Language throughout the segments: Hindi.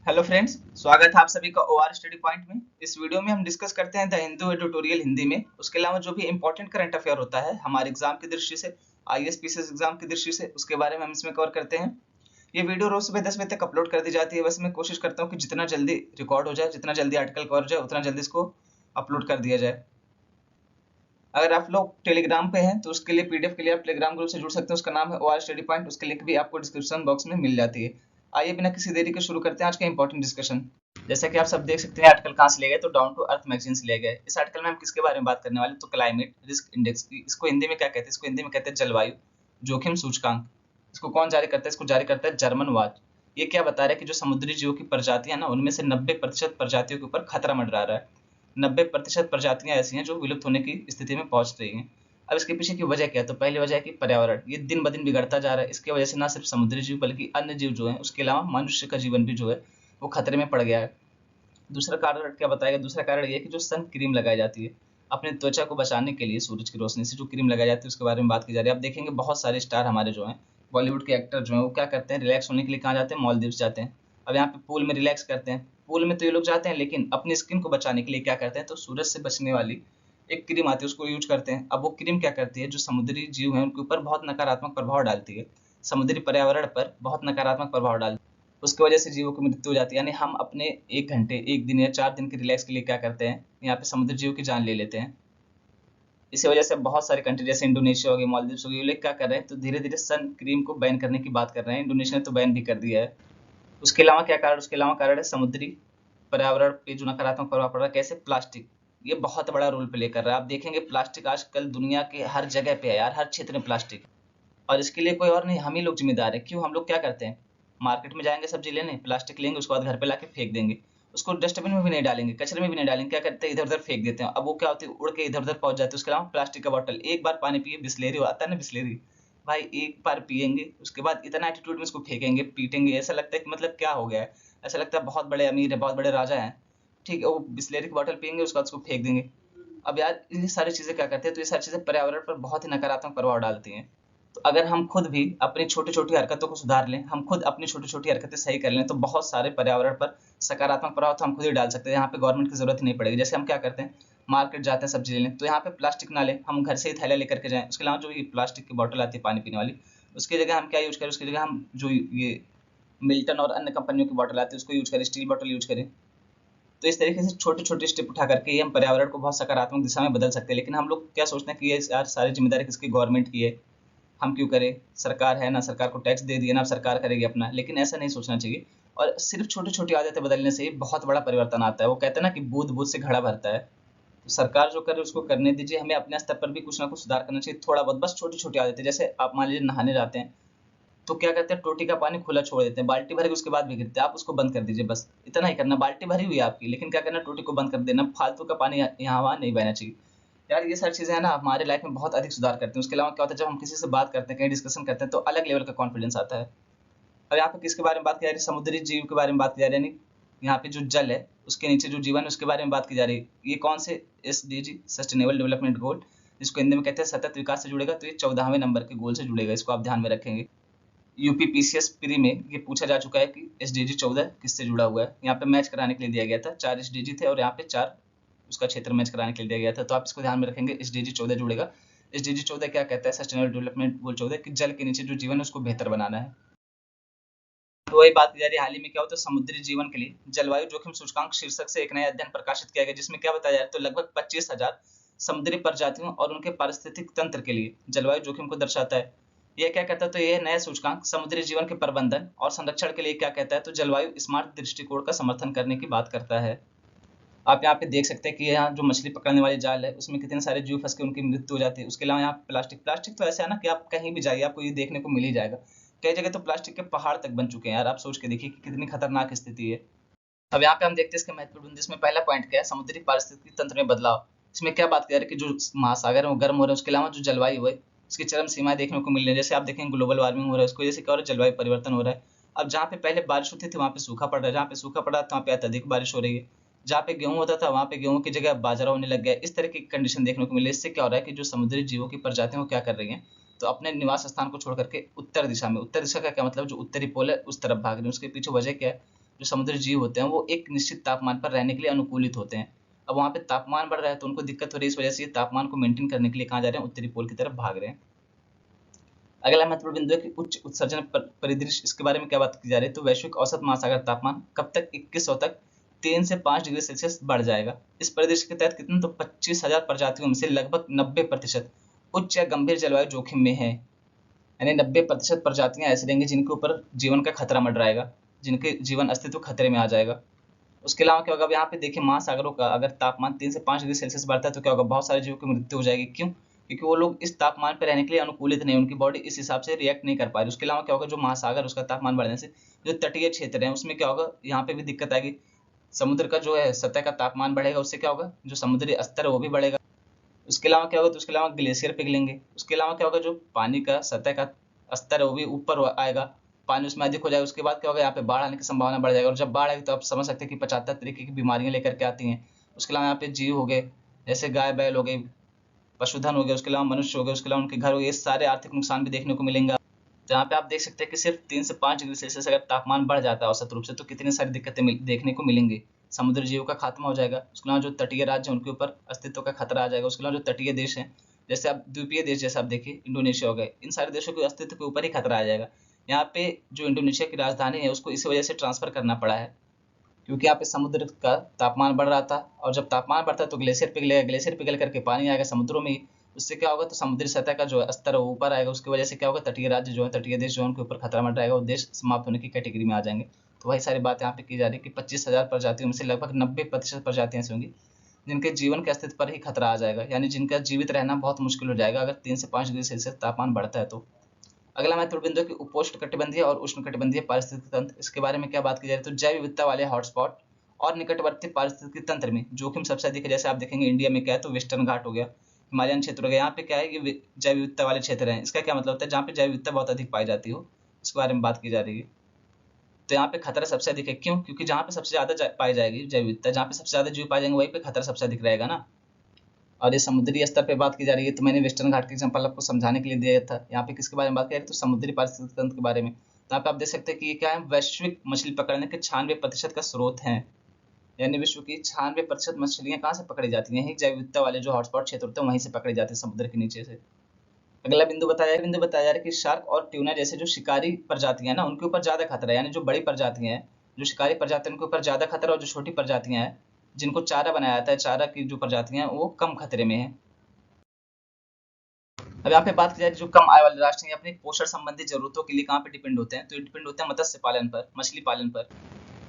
हेलो फ्रेंड्स, स्वागत है आप सभी का ओआर स्टडी पॉइंट में। इस वीडियो में हम डिस्कस करते हैं द हिंदू एडिटोरियल हिंदी में। उसके अलावा जो भी इंपॉर्टेंट करंट अफेयर होता है हमारे एग्जाम की दृष्टि से, आईएएस पीसीएस एग्जाम की दृष्टि से, उसके बारे में हम इसमें कवर करते हैं। ये वीडियो रोज सुबह 10 बजे तक अपलोड कर दी जाती है। बस मैं कोशिश करता हूँ कि जितना जल्दी रिकॉर्ड हो जाए, जितना जल्दी आर्टिकल कवर हो जाए, उतना जल्दी इसको अपलोड कर दिया जाए। अगर आप लोग टेलीग्राम पे हैं तो उसके लिए पीडीएफ के लिए आप टेलीग्राम ग्रुप से जुड़ सकते हैं। उसका नाम है ओआर स्टडी पॉइंट। उसकी लिंक भी आपको डिस्क्रिप्शन बॉक्स में मिल जाती है। आइए बिना किसी देरी के शुरू करते हैं आज का इंपॉर्टेंट डिस्कशन। जैसा कि आप सब देख सकते हैं आर्टिकल कहाँ से लिया गया, तो डाउन टू अर्थ मैगजीन से लिया गया है। इस आर्टिकल में हम किसके बारे में बात करने वाले हैं, तो क्लाइमेट रिस्क इंडेक्स। इसको हिंदी में क्या कहते हैं? इसको हिंदी में कहते हैं जलवायु जोखिम सूचकांक। इसको कौन जारी करता है? इसको जारी करता है जर्मन वाच। ये क्या बता रहा है कि जो समुद्री जीवों की प्रजातियां ना, उनमें से 90% प्रजातियों के ऊपर खतरा मंडरा रहा है। 90% प्रजातियां ऐसी हैं जो विलुप्त होने की स्थिति में पहुंच रही हैं। अब इसके पीछे की वजह क्या है? तो पहली वजह है कि पर्यावरण ये दिन ब दिन बिगड़ता जा रहा है। इसकी वजह से ना सिर्फ समुद्री जीव बल्कि अन्य जीव जो हैं, उसके अलावा मनुष्य का जीवन भी जो है वो खतरे में पड़ गया है। दूसरा कारण क्या बताएगा? दूसरा कारण ये है कि जो सन क्रीम लगाई जाती है अपने त्वचा को बचाने के लिए सूरज की रोशनी से, जो क्रीम लगाई जाती है उसके बारे में बात की जा रही है। आप देखेंगे बहुत सारे स्टार हमारे जो हैं, बॉलीवुड के एक्टर जो हैं, वो क्या करते हैं, रिलैक्स होने के लिए कहाँ जाते हैं? मालदीव्स जाते हैं। अब यहाँ पे पूल में रिलैक्स करते हैं। पूल में तो ये लोग जाते हैं, लेकिन अपनी स्किन को बचाने के लिए क्या करते हैं? तो सूरज से बचने वाली एक क्रीम आती है, उसको यूज करते हैं। अब वो क्रीम क्या करती है? जो समुद्री जीव हैं उनके ऊपर बहुत नकारात्मक प्रभाव डालती है, समुद्री पर्यावरण पर बहुत नकारात्मक प्रभाव डालती है। उसकी वजह से जीवों की मृत्यु हो जाती है। यानी हम अपने 1 घंटे, 1 दिन या 4 दिन के रिलैक्स के लिए क्या करते हैं? यहाँ पे समुद्री जीव की जान ले लेते हैं। इसी वजह से बहुत सारे कंट्री जैसे इंडोनेशिया हो गई, मालदीव्स हो गई, ये लोग क्या कर रहे हैं? तो धीरे धीरे सन क्रीम को बैन करने की बात कर रहे हैं। इंडोनेशिया ने तो बैन भी कर दिया है। उसके अलावा क्या कारण? उसके अलावा कारण है समुद्री पर्यावरण पे जो नकारात्मक प्रभाव पड़ रहा है। कैसे? प्लास्टिक ये बहुत बड़ा रोल प्ले कर रहा है। आप देखेंगे प्लास्टिक आजकल दुनिया के हर जगह पे है यार, हर क्षेत्र में प्लास्टिक। और इसके लिए कोई और नहीं, हम ही लोग जिम्मेदार है। क्यों? हम लोग क्या करते हैं, मार्केट में जाएंगे सब्जी लेने, प्लास्टिक लेंगे, उसके बाद घर पे लाके फेंक देंगे। उसको डस्टबिन में भी नहीं डालेंगे, कचरे में भी नहीं डालेंगे, क्या करते हैं? इधर उधर फेंक देते हैं। अब वो क्या होती है, उड़ के इधर उधर पहुंच जाते हैं। उसके अलावा प्लास्टिक का बॉटल, एक बार पानी पिए, बिस्लेरी आता है ना, बिस्लेरी भाई, एक बार पियेंगे उसके बाद इतना एटीट्यूड में उसको फेंकेंगे, पीटेंगे। ऐसा लगता है कि मतलब क्या हो गया है, ऐसा लगता है बहुत बड़े अमीर है, बहुत बड़े राजा हैं। ठीक है, वो बिस्लेरी की बॉटल पियेंगे, उसके बाद उसको फेंक देंगे। अब यार ये सारी चीजें क्या करते हैं? तो ये सारी चीजें पर्यावरण पर बहुत ही नकारात्मक प्रभाव डालती हैं। तो अगर हम खुद भी अपनी छोटी छोटी हरकतों को सुधार लें, हम खुद अपनी छोटी छोटी हरकतें सही कर लें, तो बहुत सारे पर्यावरण पर सकारात्मक प्रभाव तो हम खुद ही डाल सकते हैं। यहाँ पे गवर्नमेंट की जरूरत ही नहीं पड़ेगी। जैसे हम क्या करते हैं, मार्केट जाते हैं सब्जी लेने, तो यहाँ पे प्लास्टिक ना लें, हम घर से ही थैला लेकर के जाएं। उसके अलावा जो ये प्लास्टिक की बोतल आती है पानी पीने वाली, उसकी जगह हम क्या यूज करें? उसकी जगह हम जो ये मिल्टन और अन्य कंपनियों की बोतल आती है उसको यूज करें, स्टील बोतल यूज करें। तो इस तरीके से छोटे छोटे स्टेप उठा करके ये हम पर्यावरण को बहुत सकारात्मक दिशा में बदल सकते हैं। लेकिन हम लोग क्या सोचते हैं कि ये यार सारी जिम्मेदारी किसकी? गवर्नमेंट की है, हम क्यों करें? सरकार है ना, सरकार को टैक्स दे दिया ना, अब सरकार करेगी अपना। लेकिन ऐसा नहीं सोचना चाहिए। और सिर्फ छोटी छोटी आदतें बदलने से ही बहुत बड़ा परिवर्तन आता है। वो कहते हैं ना कि बूंद बूंद से घड़ा भरता है। तो सरकार जो करे उसको करने दीजिए, हमें अपने स्तर पर भी कुछ ना कुछ सुधार करना चाहिए, थोड़ा बहुत, बस छोटी छोटी आदतें। जैसे आप मान लीजिए नहाने जाते हैं, तो क्या करते हैं, टोटी का पानी खुला छोड़ देते हैं, बाल्टी भरेगी उसके बाद भी गिरते हैं, आप उसको बंद कर दीजिए। बस इतना ही करना, बाल्टी भरी हुई है आपकी, लेकिन क्या करना, टोटी को बंद कर देना। फालतू का पानी यहाँ वहाँ नहीं बहना चाहिए। यार ये सारी चीजें है ना हमारे लाइफ में बहुत अधिक सुधार करते हैं। उसके अलावा क्या होता है, जब हम किसी से बात करते हैं, कहीं डिस्कशन करते हैं, तो अलग लेवल का कॉन्फिडेंस आता है। अब यहाँ पे किसके बारे में बात की जा रही है? समुद्री जीव के बारे में बात की जा रही है। यानी यहाँ पे जो जल है उसके नीचे जो जीवन है उसके बारे में बात की जा रही है। ये कौन से? एसडीजी, सस्टेनेबल डेवलपमेंट गोल, जिसको हिंदी में कहते हैं सतत विकास से जुड़ेगा। तो ये 14वें नंबर के गोल से जुड़ेगा, इसको आप ध्यान में रखेंगे। यूपीपीसीएस प्री में ये पूछा जा चुका है कि एसडीजी 14 किससे जुड़ा हुआ है। यहाँ पे मैच कराने के लिए दिया गया था, 4 एसडीजी थे और यहाँ पे 4 उसका क्षेत्र मैच कराने के लिए दिया गया था। तो आप इसको ध्यान में रखेंगे, एसडीजी 14 जुड़ेगा। एसडीजी 14 क्या कहता है? सस्टेनेबल डेवलपमेंट गोल 14 कि जल के नीचे जो जीवन है उसको बेहतर बनाना है। तो वही बात की जा रही है, हाल ही में क्या होता है, समुद्री जीवन के लिए जलवायु जोखिम सूचकांक शीर्षक से एक नया अध्ययन प्रकाशित किया गया, जिसमें क्या बताया जा रहा है, तो लगभग 25,000 समुद्री प्रजातियों और उनके पारिस्थितिक तंत्र के लिए जलवायु जोखिम को दर्शाता है। यह क्या कहता है? तो यह नया सूचकांक समुद्री जीवन के प्रबंधन और संरक्षण के लिए क्या कहता है, तो जलवायु स्मार्ट दृष्टिकोण का समर्थन करने की बात करता है। आप यहाँ पे देख सकते हैं कि यहाँ जो मछली पकड़ने वाले जाल है उसमें कितने सारे जीव फंस के उनकी मृत्यु हो जाती है। उसके अलावा यहाँ प्लास्टिक प्लास्टिक तो ऐसा है ना कि आप कहीं भी जाइए आपको ये देखने को मिल ही जाएगा। कई जगह तो प्लास्टिक के पहाड़ तक बन चुके हैं यार, आप सोच के देखिए कि कितनी खतरनाक स्थिति है। अब यहाँ पे हम देखते हैं इसके महत्वपूर्ण, जिसमें पहला पॉइंट क्या है, समुद्री पारिस्थितिकी तंत्र में बदलाव। इसमें क्या बात की जा रही है कि जो महासागर है वो गर्म हो रहे हैं, उसके अलावा जो जलवायु है उसकी चरम सीमाएं देखने को मिल रही है। जैसे आप देखेंगे ग्लोबल वार्मिंग हो रहा है, उसको जैसे क्या हो रहा है, जलवायु परिवर्तन हो रहा है। अब जहाँ पे पहले बारिश होती थी वहाँ पे सूखा पड़ रहा है, जहाँ पे सूखा पड़ रहा था वहाँ पे अत्यधिक बारिश हो रही है, जहाँ पे गेहूं होता था वहाँ पे गेहूं की जगह बाजरा होने लग गया। इस तरह की कंडीशन देखने को मिली। इससे क्या हो रहा है कि जो समुद्री जीवों की प्रजातियां वो क्या कर रही हैं, तो अपने निवास स्थान को छोड़ करके उत्तर दिशा में, उत्तर दिशा का क्या मतलब, जो उत्तरी पोल है उस तरफ भाग रही है। उसके पीछे वजह क्या है? जो समुद्री जीव होते हैं वो एक निश्चित तापमान पर रहने के लिए अनुकूलित होते हैं। अब वहाँ पे तापमान बढ़ रहा है तो उनको दिक्कत हो रही है, इस वजह से ये तापमान को मेंटेन करने के लिए कहाँ जा रहे हैं, उत्तरी पोल की तरफ भाग रहे हैं। अगला महत्वपूर्ण बिंदु है कि उच्च उत्सर्जन परिदृश्य, इसके बारे में क्या बात की जा रही है, तो वैश्विक औसत महासागर तापमान कब तक 2100 तक 3 से 5 डिग्री सेल्सियस बढ़ जाएगा। इस परिदृश्य के तहत कितने, तो 25,000 प्रजातियों में से लगभग 90% उच्च या गंभीर जलवायु जोखिम में है। यानी 90% प्रजातियां ऐसी रहेंगी जिनके ऊपर जीवन का खतरा मंडराएगा, जिनके जीवन अस्तित्व खतरे में आ जाएगा। उसके अलावा क्या होगा, अब यहाँ पे देखिए महासागरों का अगर तापमान 3 से 5 डिग्री सेल्सियस बढ़ता है तो क्या होगा, बहुत सारे जीवों की मृत्यु हो जाएगी। क्यों? क्योंकि वो लोग इस तापमान पर रहने के लिए अनुकूलित नहीं, उनकी बॉडी इस हिसाब से रिएक्ट नहीं कर पा रही। उसके अलावा क्या होगा, जो महासागर उसका तापमान बढ़ने से जो तटीय क्षेत्र है उसमें क्या होगा, यहाँ पे भी दिक्कत आएगी। समुद्र का जो है सतह का तापमान बढ़ेगा, उससे क्या होगा, जो समुद्री स्तर है वो भी बढ़ेगा। उसके अलावा क्या होगा, तो उसके अलावा ग्लेशियर पिघलेंगे। उसके अलावा क्या होगा, जो पानी का सतह का स्तर है वो भी ऊपर आएगा, पानी उसमें अधिक हो जाएगा। उसके बाद क्या होगा, यहाँ पे बाढ़ आने की संभावना बढ़ जाएगी, और जब बाढ़ आएगी तो आप समझ सकते हैं कि 75 तरीके की बीमारियां लेकर के आती हैं। उसके अलावा यहाँ पे जीव हो गए, जैसे गाय बैल हो गई, पशुधन हो गया, उसके अलावा मनुष्य हो गए, उसके अलावा उनके घर हो गए, ये सारे आर्थिक नुकसान भी देखने को मिलेंगे। तो यहाँ पे आप देख सकते हैं कि सिर्फ 3 से 5 डिग्री सेल्सियस अगर तापमान बढ़ जाता है औसत रूप से, तो कितनी सारी दिक्कतें देखने को मिलेंगी। समुद्री जीवों का खात्मा हो जाएगा, उसके अलावा जो तटीय राज्य हैं उनके ऊपर अस्तित्व का खतरा आ जाएगा। उसके अलावा जो तटीय देश हैं, जैसे आप द्वीपीय देश जैसे आप देखिए इंडोनेशिया हो गए, इन सारे देशों के अस्तित्व के ऊपर ही खतरा आ जाएगा। यहाँ पे जो इंडोनेशिया की राजधानी है उसको इसी वजह से ट्रांसफर करना पड़ा है, क्योंकि यहाँ पे समुद्र का तापमान बढ़ रहा था, और जब तापमान बढ़ता है तो ग्लेशियर पिघलेगा, ग्लेशियर पिघल करके पानी आएगा समुद्रों में ही। उससे क्या होगा, तो समुद्री सतह का जो स्तर है वो ऊपर आएगा। उसकी वजह से क्या होगा, तटीय राज्य जो है, तटीय देश जो है उनके ऊपर खतरा मंडराएगा, वो देश समाप्त होने की कैटेगरी में आ जाएंगे। तो वही सारी बात यहाँ पे की जा रही है कि 25,000 प्रजातियों में से लगभग 90% प्रजातियां ऐसी होंगी जिनके जीवन के अस्तित्व पर ही खतरा आ जाएगा, यानी जिनका जीवित रहना बहुत मुश्किल हो जाएगा अगर 3 से 5 डिग्री सेल्सियस तापमान बढ़ता है तो। अगला महत्वपूर्ण बिंदु है कि उपोष्णकटिबंधीय और उष्णकटिबंधीय पारिस्थितिक तंत्र, इसके बारे में क्या बात की जा रही है, तो जैव विविधता वाले हॉटस्पॉट और निकटवर्ती पारिस्थितिक तंत्र में जोखिम सबसे अधिक है। जैसे आप देखेंगे इंडिया में क्या है, तो वेस्टर्न घाट हो गया, हिमालयन क्षेत्र हो गया, यहाँ पे क्या है, ये जैव विविधता वाले क्षेत्र हैं। इसका क्या मतलब होता है, जहाँ पे जैव विविधता बहुत अधिक पाई जाती हो, इसके बारे में बात की जा रही है। तो यहाँ पे खतरा सबसे अधिक है। क्यों? क्योंकि जहाँ पे सबसे ज्यादा पाई जाएगी जैव विविधता, जहाँ पे सबसे ज्यादा जीव पाए जाएंगे, वहीं पे खतरा सबसे अधिक रहेगा ना। और ये समुद्री स्तर पे बात की जा रही है, तो मैंने वेस्टर्न घाट का एग्जांपल आपको समझाने के लिए दिया था। यहाँ पे किसके बारे में बात की जा रही है, तो समुद्री पारिस्थितिक तंत्र के बारे में। तो यहाँ पे आप देख सकते हैं कि ये क्या है, वैश्विक मछली पकड़ने के 96% का स्रोत है। यानी विश्व की 96% मछलियां कहाँ से पकड़ी जाती हैं, जैव विविधता वाले जो हॉटस्पॉट क्षेत्र होते हैं वहीं से पकड़ी जाती है, समुद्र के नीचे से। अगला बिंदु बताया जा रहा है कि शार्क और ट्यूना जैसे जो शिकारी प्रजातियां ना उनके ऊपर ज्यादा खतरा है। यानी जो बड़ी प्रजातियां हैं, जो शिकारी प्रजातियां उनके ऊपर ज्यादा खतरा, और जो छोटी प्रजातियां हैं जिनको चारा बनाया जाता है, चारा की जो प्रजातियां हैं वो कम खतरे में है। अब यहाँ पे बात की जाए, जो कम आय वाले राष्ट्र हैं अपनी पोषण संबंधी जरूरतों के लिए कहाँ पे डिपेंड होते हैं, तो ये डिपेंड होते हैं मत्स्य पालन पर, मछली पालन पर।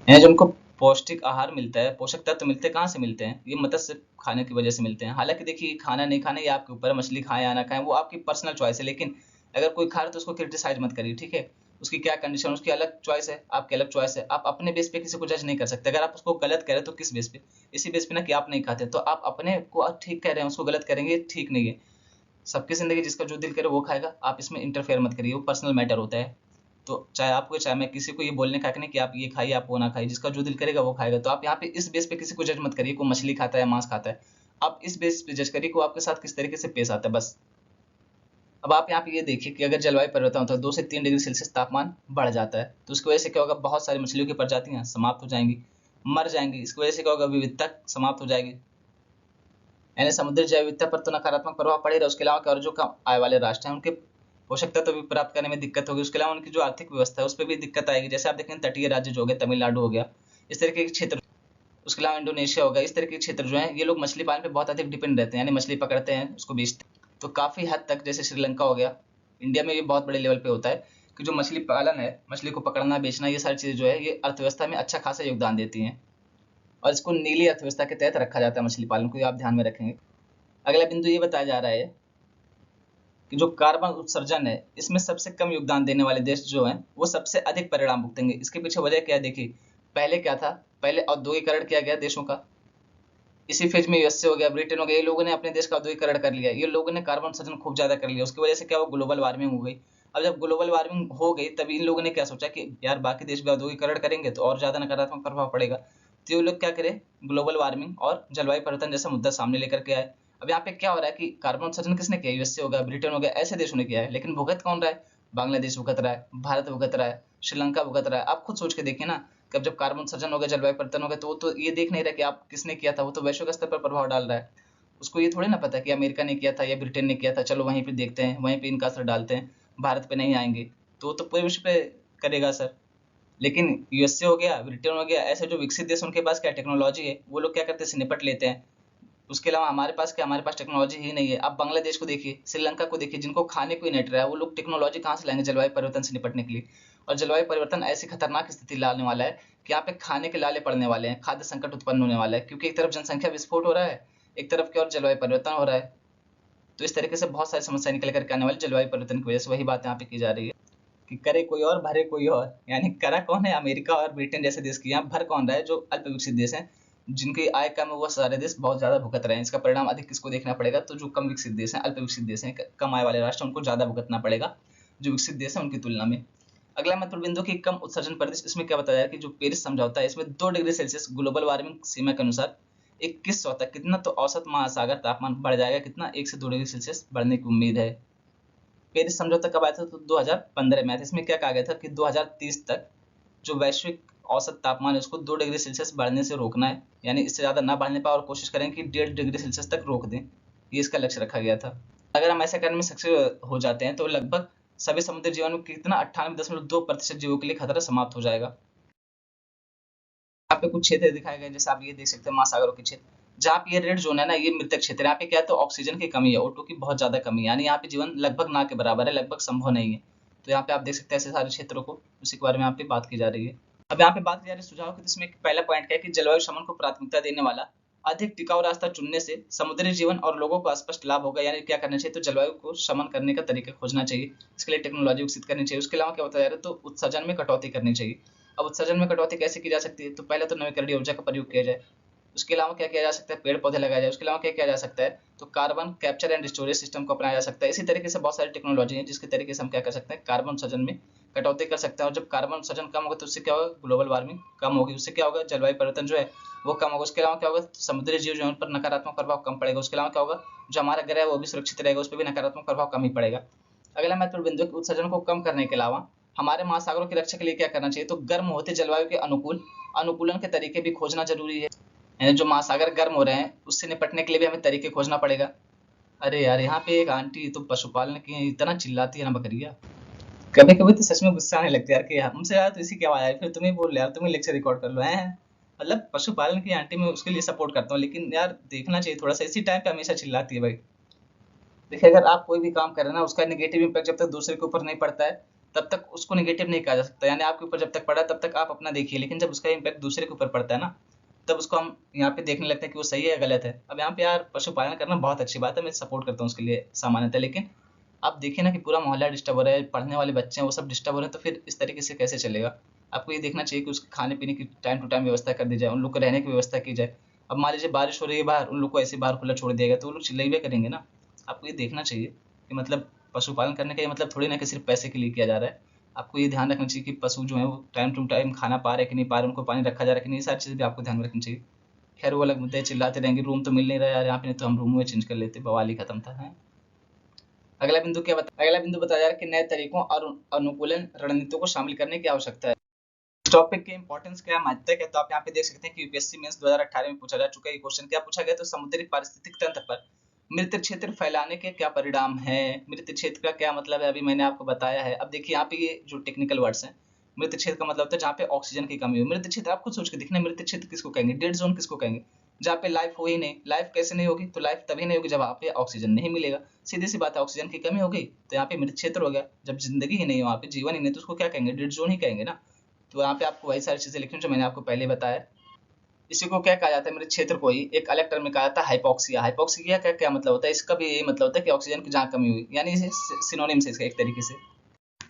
यानी जो उनको पौष्टिक आहार मिलता है, पोषक तत्व मिलते हैं, कहाँ से मिलते हैं, ये मत्स्य खाने की वजह से मिलते हैं। हालांकि देखिए खाना नहीं खाना ये आपके ऊपर है, मछली खाएं या ना खाएं वो आपकी पर्सनल चॉइस है, लेकिन अगर कोई खा रहा है तो उसको क्रिटिसाइज मत करिए, ठीक है। उसकी क्या कंडीशन, उसकी अलग चॉइस है, आपकी अलग चॉइस है। आप अपने बेस पे किसी को जज नहीं कर सकते। अगर आप उसको गलत कह रहे हो तो किस बेस पे, इसी बेस पे ना कि आप नहीं खाते, तो आप अपने को ठीक कह रहे हैं, उसको गलत करेंगे, ठीक नहीं है। सबकी जिंदगी, जिसका जो दिल करे वो खाएगा, आप इसमें इंटरफेयर मत करिए, वो पर्सनल मैटर होता है। तो चाहे आपको चाहे मैं किसी को ये बोलने का हक नहीं कि आप ये खाइए आप वो ना खाइए, जिसका जो दिल करेगा वो खाएगा। तो आप यहाँ पे इस बेस पे किसी को जज मत करिए को मछली खाता है मांस खाता है, आप इस बेस पे जज करिए को आपके साथ किस तरीके से पेश आता है, बस। अब आप यहाँ पे ये देखिए कि अगर जलवायु परिवर्तन होता है 2 से 3 डिग्री सेल्सियस तापमान बढ़ जाता है, तो उसकी वजह से क्या होगा, बहुत सारी मछलियों की प्रजातियां समाप्त हो जाएंगी, मर जाएंगी। इसकी वजह से क्या होगा, विविधता समाप्त हो जाएगी, यानी समुद्री जैव विविधता पर तो नकारात्मक प्रभाव पड़ेगा। उसके अलावा क्या, और जो कम आय वाले राष्ट्र हैं उनके पोषक तत्व भी प्राप्त करने में दिक्कत होगी। उसके अलावा उनकी जो आर्थिक व्यवस्था है उस पर भी दिक्कत आएगी। जैसे आप देखें तटीय राज्य जो हो गए, तमिलनाडु हो गया, इस तरीके के क्षेत्र, उसके अलावा इंडोनेशिया हो गया, इस तरह के क्षेत्र जो है ये लोग मछली पालन पे बहुत अधिक डिपेंड रहते हैं, यानी मछली पकड़ते हैं उसको बेचते हैं। तो काफी हद तक जैसे श्रीलंका हो गया, इंडिया में भी बहुत बड़े लेवल पे होता है कि जो मछली पालन है, मछली को पकड़ना बेचना, ये सारी चीजें जो है ये अर्थव्यवस्था में अच्छा खासा योगदान देती हैं, और इसको नीली अर्थव्यवस्था के तहत रखा जाता है मछली पालन को, आप ध्यान में रखेंगे। अगला बिंदु ये बताया जा रहा है कि जो कार्बन उत्सर्जन है इसमें सबसे कम योगदान देने वाले देश जो हैं वो सबसे अधिक परिणाम भुगतेंगे। इसके पीछे वजह क्या है, देखिए पहले क्या था, पहले औद्योगिकरण किया गया देशों का, इसी फेज में यूएसए हो गया, ब्रिटेन हो गया, ये लोगों ने अपने देश का औद्योगिकरण कर लिया, ये लोगों ने कार्बन उत्सर्जन खूब ज्यादा कर लिया। उसकी वजह से क्या हुआ, ग्लोबल वार्मिंग हो गई। अब जब ग्लोबल वार्मिंग हो गई तब इन लोगों ने क्या सोचा कि यार बाकी देश भी औद्योगिकरण करेंगे तो और ज्यादा नकारात्मक प्रभाव पड़ेगा, तो ये लोग क्या करें, ग्लोबल वार्मिंग और जलवायु परिवर्तन जैसा मुद्दा सामने लेकर के आए। अब यहाँ पे क्या हो रहा है कि कार्बन उत्सर्जन किसने किया, यूएसए हो गया, ब्रिटेन हो गया, ऐसे देशों ने किया है, लेकिन भुगत कौन रहा है, बांग्लादेश भुगत रहा है, भारत भुगत रहा है, श्रीलंका भुगत रहा है। आप खुद सोच के देखिए ना, कब जब कार्बन उत्सर्जन हो गया, जलवायु परिवर्तन हो गया, तो वो तो ये देख नहीं रहा कि आप किसने किया था, वो तो वैश्विक स्तर पर प्रभाव डाल रहा है। उसको ये थोड़ी ना पता कि अमेरिका ने किया था या ब्रिटेन ने किया था, चलो वहीं पे देखते हैं, वहीं पे इनका असर डालते हैं, भारत पे नहीं आएंगे, तो वो तो पूरे विश्व पे करेगा असर। लेकिन यूएसए हो गया, ब्रिटेन हो गया, ऐसे जो विकसित देश, उनके पास क्या टेक्नोलॉजी है, वो लोग क्या करते हैं, निपट लेते हैं। उसके अलावा हमारे पास क्या, हमारे पास टेक्नोलॉजी ही नहीं है। अब बांग्लादेश को देखिए, श्रीलंका को देखिए, जिनको खाने को ही नहीं रहा है, वो लोग टेक्नोलॉजी कहाँ से लाएंगे जलवायु परिवर्तन से निपटने के लिए। और जलवायु परिवर्तन ऐसी खतरनाक स्थिति लाने वाला है कि यहाँ पे खाने के लाले पड़ने वाले हैं, खाद्य संकट उत्पन्न होने वाला है, क्योंकि एक तरफ जनसंख्या विस्फोट हो रहा है, एक तरफ की और जलवायु परिवर्तन हो रहा है। तो इस तरीके से बहुत सारी समस्या निकल करके आने वाली जलवायु परिवर्तन की वजह से। वही बात यहाँ पे की जा रही है कि करे कोई और भरे कोई और, यानी करा कौन है, अमेरिका और ब्रिटेन जैसे देश की, यहाँ भर कौन रहा है, जो अल्प विकसित देश हैं, जिनकी आय कम है, वो सारे देश बहुत ज्यादा भुगत रहे हैं। इसका परिणाम अधिक किसको देखना पड़ेगा, तो जो कम विकसित देश हैं, अल्प विकसित देश हैं, कम आय वाले राष्ट्र, उनको ज्यादा भुगतना पड़ेगा जो विकसित देश है उनकी तुलना में। अगला महत्वपूर्ण बिंदु की कम उत्सर्जन प्रदेश, इसमें क्या बताया कि जो पेरिस समझौता है, इसमें 2 डिग्री सेल्सियस ग्लोबल वार्मिंग सीमा के अनुसार 2100 तक कितना, तो औसत महासागर तापमान बढ़ जाएगा कितना, 1 से 2 डिग्री सेल्सियस बढ़ने की उम्मीद है। पेरिस समझौता कब आया था, तो 2015 में आया था। इसमें क्या कहा गया था कि 2030 तक जो वैश्विक औसत तापमान है उसको 2 डिग्री सेल्सियस बढ़ने से रोकना है, यानी इससे ज्यादा ना बढ़ने पाए और कोशिश करें कि 1.5 डिग्री सेल्सियस तक रोक दें। ये इसका लक्ष्य रखा गया था। अगर हम ऐसा करने में सक्सेस हो जाते हैं तो लगभग सभी समुद्री जीवन में कितना 98.2% जीवों के लिए खतरा समाप्त हो जाएगा। यहाँ पे कुछ क्षेत्र दिखाए गए, जैसे आप ये देख सकते हैं महासागरों के क्षेत्र, जहाँ पे ये रेड जोन है ना, ये मृतक क्षेत्र है। यहाँ पे क्या है, तो ऑक्सीजन की कमी है, O2 की बहुत ज्यादा कमी है, यानी यहाँ पे जीवन लगभग ना के बराबर है, लगभग संभव नहीं है। तो यहाँ पे आप देख सकते हैं ऐसे सारे क्षेत्रों को, उसी के बारे में यहाँ पे बात की जा रही है। अब यहाँ पे बात की जा रही है सुझाव की, जिसमें पहला पॉइंट क्या है कि जलवायु शमन को प्राथमिकता देने वाला अधिक टिकाऊ रास्ता चुनने से समुद्री जीवन और लोगों को स्पष्ट लाभ होगा। यानी क्या करना चाहिए, तो जलवायु को शमन करने का तरीका खोजना चाहिए, इसके लिए टेक्नोलॉजी विकसित करनी चाहिए। उसके अलावा क्या बताया जा रहा है, तो उत्सर्जन में कटौती करनी चाहिए। अब उत्सर्जन में कटौती कैसे की जा सकती है, तो पहले तो नवीकरणीय ऊर्जा का प्रयोग किया जाए। उसके अलावा क्या किया जा सकता है, पेड़ पौधे लगाए जाए। उसके अलावा क्या किया जा सकता है, तो carbon capture and storage system को अपनाया जा सकता है। इसी तरीके से बहुत सारी टेक्नोलॉजी है जिसके तरीके से हम क्या कर सकते हैं, कार्बन उत्सर्जन में कटौती कर सकते हैं। और जब कार्बन उत्सर्जन कम होगा तो उससे क्या होगा, ग्लोबल वार्मिंग कम होगी, उससे क्या होगा, जलवायु परिवर्तन जो है वो कम होगा। उसके अलावा क्या होगा, समुद्री जीव जो है उन पर नकारात्मक प्रभाव कम पड़ेगा। उसके अलावा क्या होगा, जो हमारा ग्रह है वो भी सुरक्षित रहेगा, उस पर भी नकारात्मक प्रभाव कम ही पड़ेगा। अगला महत्वपूर्ण बिंदु है, उत्सर्जन को कम करने के अलावा हमारे महासागरों की रक्षा के लिए क्या करना चाहिए, तो गर्म होते जलवायु के अनुकूल अनुकूलन के तरीके भी खोजना जरूरी है। यानी जो महासागर गर्म हो रहे हैं उससे निपटने के लिए भी हमें तरीके खोजना पड़ेगा। अरे यार, यहाँ पे एक आंटी तो पशुपालन की इतना चिल्लाती है ना, बकरिया, कभी कभी तो सच में गुस्सा आने लगता है यार कि हमसे यार तो इसी की आवाज आई, फिर तुम्हें बोल यार, तुम्हें लेक्चर रिकॉर्ड कर लो है। मतलब पशुपालन की आंटी मैं उसके लिए सपोर्ट करता हूँ, लेकिन यार देखना चाहिए थोड़ा सा, इसी टाइम पे हमेशा चिल्लाती है भाई। देखिए, अगर आप कोई भी काम कर रहे हैं ना, उसका नेगेटिव इम्पैक्ट जब तक दूसरे के ऊपर नहीं पड़ता है तब तक उसको नेगेटिव नहीं कहा जा सकता। यानी आपके ऊपर जब तक पड़ा है तब तक आप अपना देखिए, लेकिन जब उसका इम्पैक्ट दूसरे के ऊपर पड़ता है ना, तब उसको हम यहाँ पे देखने लगते हैं कि वो सही है या गलत है। अब यहाँ पे यार पशुपालन करना बहुत अच्छी बात है, मैं सपोर्ट करता हूँ उसके लिए सामान्यतः, लेकिन आप देखिए ना कि पूरा मोहल्ला डिस्टर्ब हो रहा है, पढ़ने वाले बच्चे हैं वो सब डिस्टर्ब हो रहे हैं, तो फिर इस तरीके से कैसे चलेगा। आपको ये देखना चाहिए कि उसके खाने पीने की टाइम टू टाइम व्यवस्था कर दी जाए, उन लोग को रहने की व्यवस्था की जाए। अब मान लीजिए बारिश हो रही है बाहर, उन लोग को ऐसे बाहर खुला छोड़ दिया गया तो वो लोग चिल्लाइए करेंगे ना। आपको ये देखना चाहिए कि मतलब पशुपालन करने का ये मतलब थोड़ी ना कि सिर्फ पैसे के लिए किया जा रहा है। आपको ये ध्यान रखना चाहिए कि पशु जो है वो टाइम टू टाइम खाना पा रहे कि नहीं पा रहे, उनको पानी रखा जा रहा है कि नहीं, ये सारी चीज़ भी आपको ध्यान में रखनी चाहिए। खैर वो अलग मुद्दे हैं, चिल्लाते रहेंगे, रूम तो मिल नहीं रहा है यार यहाँ पे, नहीं तो हम रूम में चेंज कर लेते, बवाल ही खत्म था है। अगला बिंदु बताया जा रहा है कि नए तरीकों और अनुकूलन रणनीतियों को शामिल करने की आवश्यकता है। इस टॉपिक की इंपॉर्टेंस क्या है, महत्व क्या है, तो आप यहाँ पे देख सकते हैं कि यूपीएससी मेंस 2018 में पूछा जा चुका है। ये क्वेश्चन क्या पूछा गया, तो समुद्री पारिस्थितिक तंत्र पर मृत क्षेत्र फैलाने के क्या परिणाम है। मृत क्षेत्र का क्या मतलब है, अभी मैंने आपको बताया है। अब देखिए यहाँ पे ये जो टेक्निकल वर्ड्स हैं, मृत क्षेत्र का मतलब होता है जहाँ पे ऑक्सीजन की कमी हो। मृत क्षेत्र आप खुद सोच के देखना, मृत क्षेत्र किसको कहेंगे, डेड जोन किसको कहेंगे, जहाँ पे लाइफ हो ही नहीं। लाइफ कैसे नहीं होगी, तो लाइफ तभी नहीं होगी जब वहाँ पे ऑक्सीजन नहीं मिलेगा। सीधी सी बात है, ऑक्सीजन की कमी हो गई तो यहाँ पे मृत क्षेत्र हो गया। जब जिंदगी ही नहीं है वहाँ पे, जीवन ही नहीं, तो उसको क्या कहेंगे, डेड जोन ही कहेंगे ना। तो यहाँ पे आपको वही सारी चीजें लिखनी जो मैंने आपको पहले बताया। इसी को क्या कहा जाता है, मृत क्षेत्र को ही एक अलग टर्म में कहा जाता है हाइपोक्सिया। हाइपोक्सिया का क्या मतलब होता है, इसका भी यही मतलब होता है कि ऑक्सीजन की जहाँ कमी हुई, यानी सिनोनिम्स है इसका एक तरीके से।